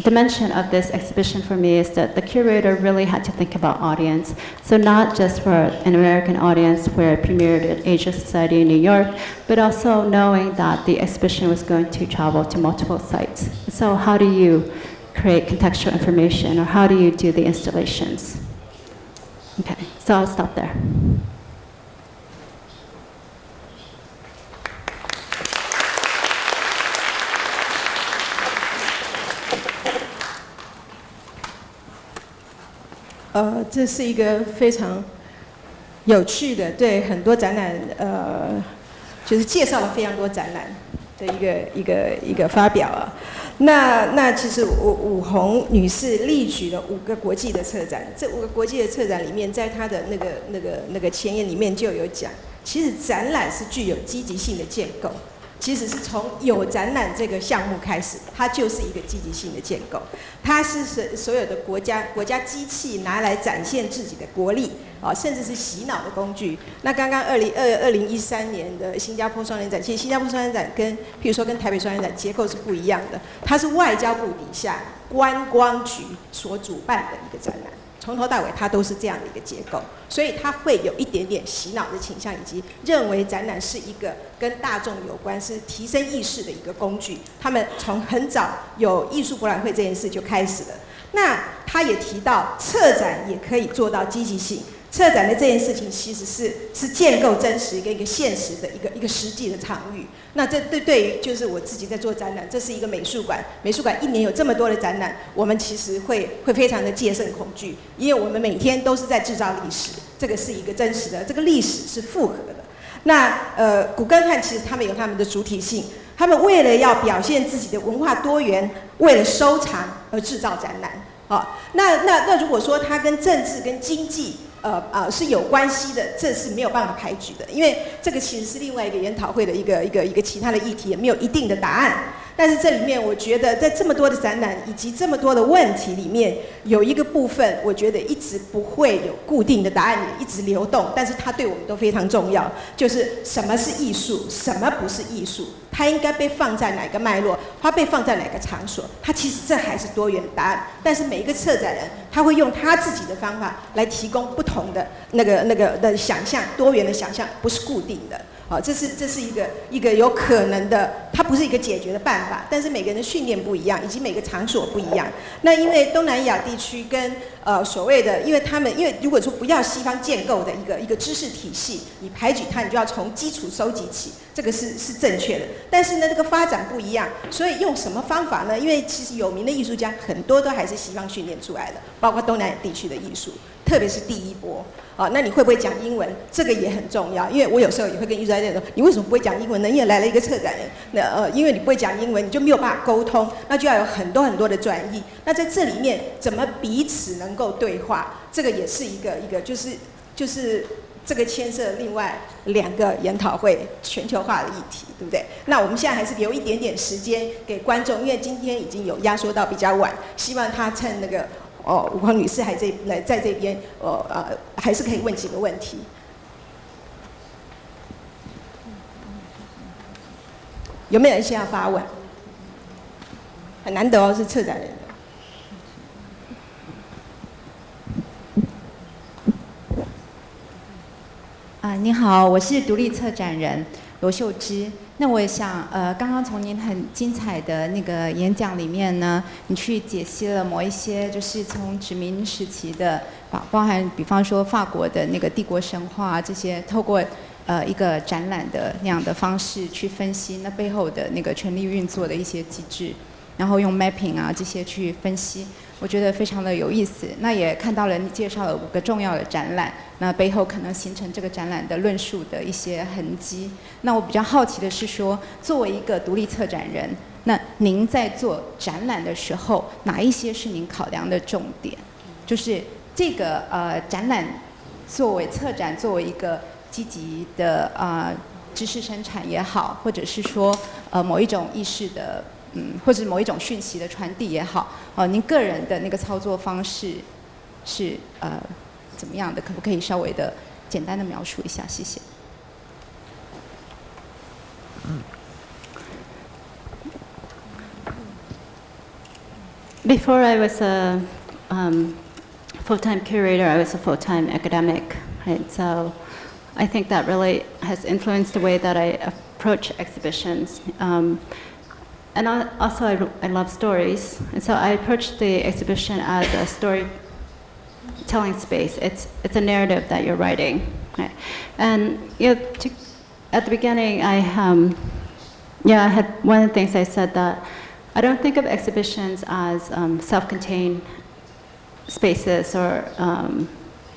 dimension of this exhibition for me is that the curator really had to think about audience. So not just for an American audience where it premiered at Asia Society in New York, but also knowing that the exhibition was going to travel to multiple sites. So how do you create contextual information, or how do you do the installations? Okay, so I'll stop there. 这是一个非常有趣的，对很多展览，就是介绍了非常多展览的一个发表啊。那其实武红女士列举了5个国际的策展，这5个国际的策展里面，在她的那个前言里面就有讲，其实展览是具有积极性的建构。 其实是从有展览这个项目开始，它就是一个积极性的建构。它是所有的国家机器拿来展现自己的国力啊，甚至是洗脑的工具。那刚刚2013年的新加坡双年展，其实新加坡双年展跟譬如说跟台北双年展结构是不一样的，它是外交部底下观光局所主办的一个展览。 从头到尾，它都是这样的一个结构，所以它会有一点点洗脑的倾向，以及认为展览是一个跟大众有关、是提升意识的一个工具。他们从很早有艺术博览会这件事就开始了。那他也提到，策展也可以做到积极性。策展的这件事情其实是建构真实跟一个现实的一个实际的场域。那这对于就是我自己在做展览，这是一个美术馆，美术馆1年有这么多的展览，我们其实会非常的戒慎恐惧，因为我们每天都是在制造历史，这个是一个真实的，这个历史是复合的。那古根汉其实他们有他们的主体性，他们为了要表现自己的文化多元，为了收藏而制造展览。好，那如果说它跟政治跟经济。 是有关系的，这是没有办法排除的，因为这个其实是另外一个研讨会的一个其他的议题，也没有一定的答案。但是这里面，我觉得在这么多的展览以及这么多的问题里面，有一个部分，我觉得一直不会有固定的答案，也一直流动，但是它对我们都非常重要，就是什么是艺术，什么不是艺术，它应该被放在哪个脉络，它被放在哪个场所，它其实这还是多元的答案。但是每一个策展人他会用他自己的方法来提供不同的那个的想象，多元的想象，不是固定的。好，这是一个有可能的，它不是一个解决的办法，但是每个人的训练不一样，以及每个场所不一样。那因为东南亚地区跟所谓的，因为如果说不要西方建构的一个知识体系，你排举它，你就要从基础收集起，这个是正确的。但是呢，这个发展不一样，所以用什么方法呢？因为其实有名的艺术家很多都还是西方训练出来的，包括东南亚地区的艺术，特别是第一波。那你会不会讲英文？这个也很重要，因为我有时候也会跟艺术家说，你为什么不会讲英文呢？因为来了一个策展人，因为你不会讲英文，你就没有办法沟通，那就要有很多的转译。那在这里面怎么彼此能够对话，这个也是一个就是这个牵涉另外2个研讨会全球化的议题，对不对？那我们现在还是留一点点时间给观众，因为今天已经有压缩到比较晚，希望他趁那个。吴黄女士还在这边，还是可以问几个问题。有没有人先要发问？很难得哦，是策展人。你好，我是独立策展人罗秀芝。那我也想，刚刚从您很精彩的那个演讲里面呢，你去解析了某一些就是从殖民时期的，包含比方说法国的那个帝国神话这些，透过一个展览的那样的方式去分析那背后的那个权力运作的一些机制，然后用 mapping 啊这些去分析。我觉得非常的有意思。那也看到了你介绍了5个重要的展览，那背后可能形成这个展览的论述的一些痕迹。那我比较好奇的是说，作为一个独立策展人，那您在做展览的时候，哪一些是您考量的重点？就是这个展览作为策展，作为一个积极的知识生产也好，或者是说某一种意识的。或者某一种讯息的传递也好，您个人的那个操作方式是怎么样的？可不可以稍微的简单的描述一下？谢谢。Before I was a full-time curator, I was a full-time academic, right? So I think that really has influenced the way that I approach exhibitions. And also, I love stories, and so I approached the exhibition as a storytelling space. It's a narrative that you're writing, right? And at the beginning, I had one of the things I said that I don't think of exhibitions as self-contained spaces or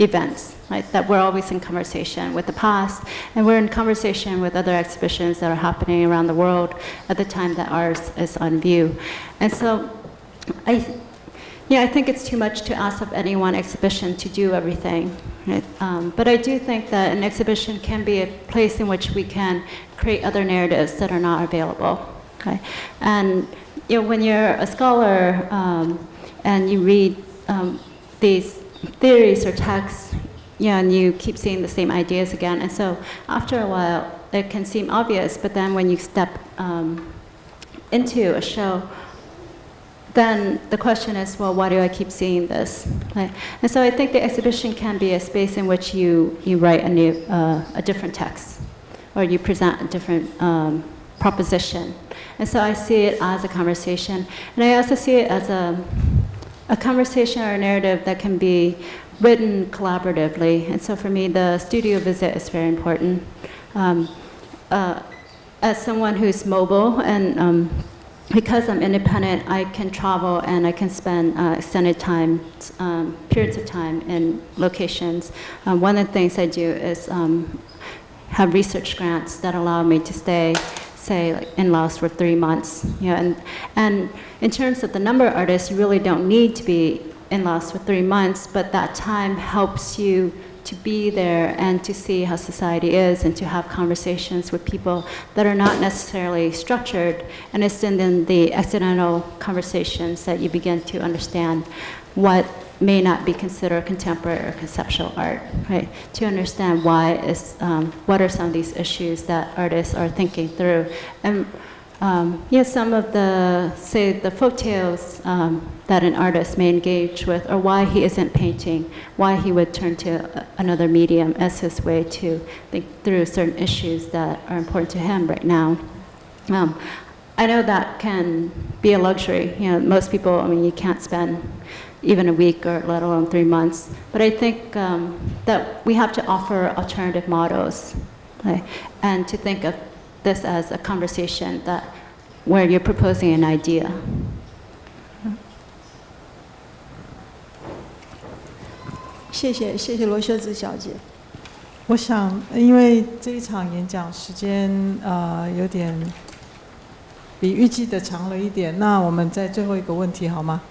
events, right? That we're always in conversation with the past, and we're in conversation with other exhibitions that are happening around the world at the time that ours is on view. And so I think it's too much to ask of any one exhibition to do everything, right? But I do think that an exhibition can be a place in which we can create other narratives that are not available, okay? And when you're a scholar and you read these theories or texts, and you keep seeing the same ideas again. And so after a while, it can seem obvious, but then when you step into a show, then the question is, well, why do I keep seeing this? Right? And so I think the exhibition can be a space in which you write a different text, or you present a different proposition. And so I see it as a conversation, and I also see it as a conversation or a narrative that can be written collaboratively. And so for me, the studio visit is very important. As someone who's mobile, and because I'm independent, I can travel and I can spend extended time, periods of time in locations. One of the things I do is have research grants that allow me to stay, say, like in Laos for 3 months. And in terms of the number of artists, you really don't need to be in Laos for 3 months, but that time helps you to be there and to see how society is and to have conversations with people that are not necessarily structured. And it's in the accidental conversations that you begin to understand what may not be considered contemporary or conceptual art, right? To understand what are some of these issues that artists are thinking through. And Yes, some of the, say, the folk tales that an artist may engage with, or why he isn't painting, why he would turn to another medium as his way to think through certain issues that are important to him right now. I know that can be a luxury. You know, most people, I mean, you can't spend even a week or let alone 3 months. But I think that we have to offer alternative models, right? And to think of this as a conversation that where you're proposing an idea. 谢谢罗秀芝小姐。我想，因为这一场演讲时间有点比预计的长了一点，那我们在最后一个问题好吗？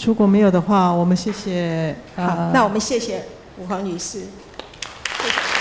如果没有的话，我们谢谢。好，那我们谢谢武黄女士。谢谢。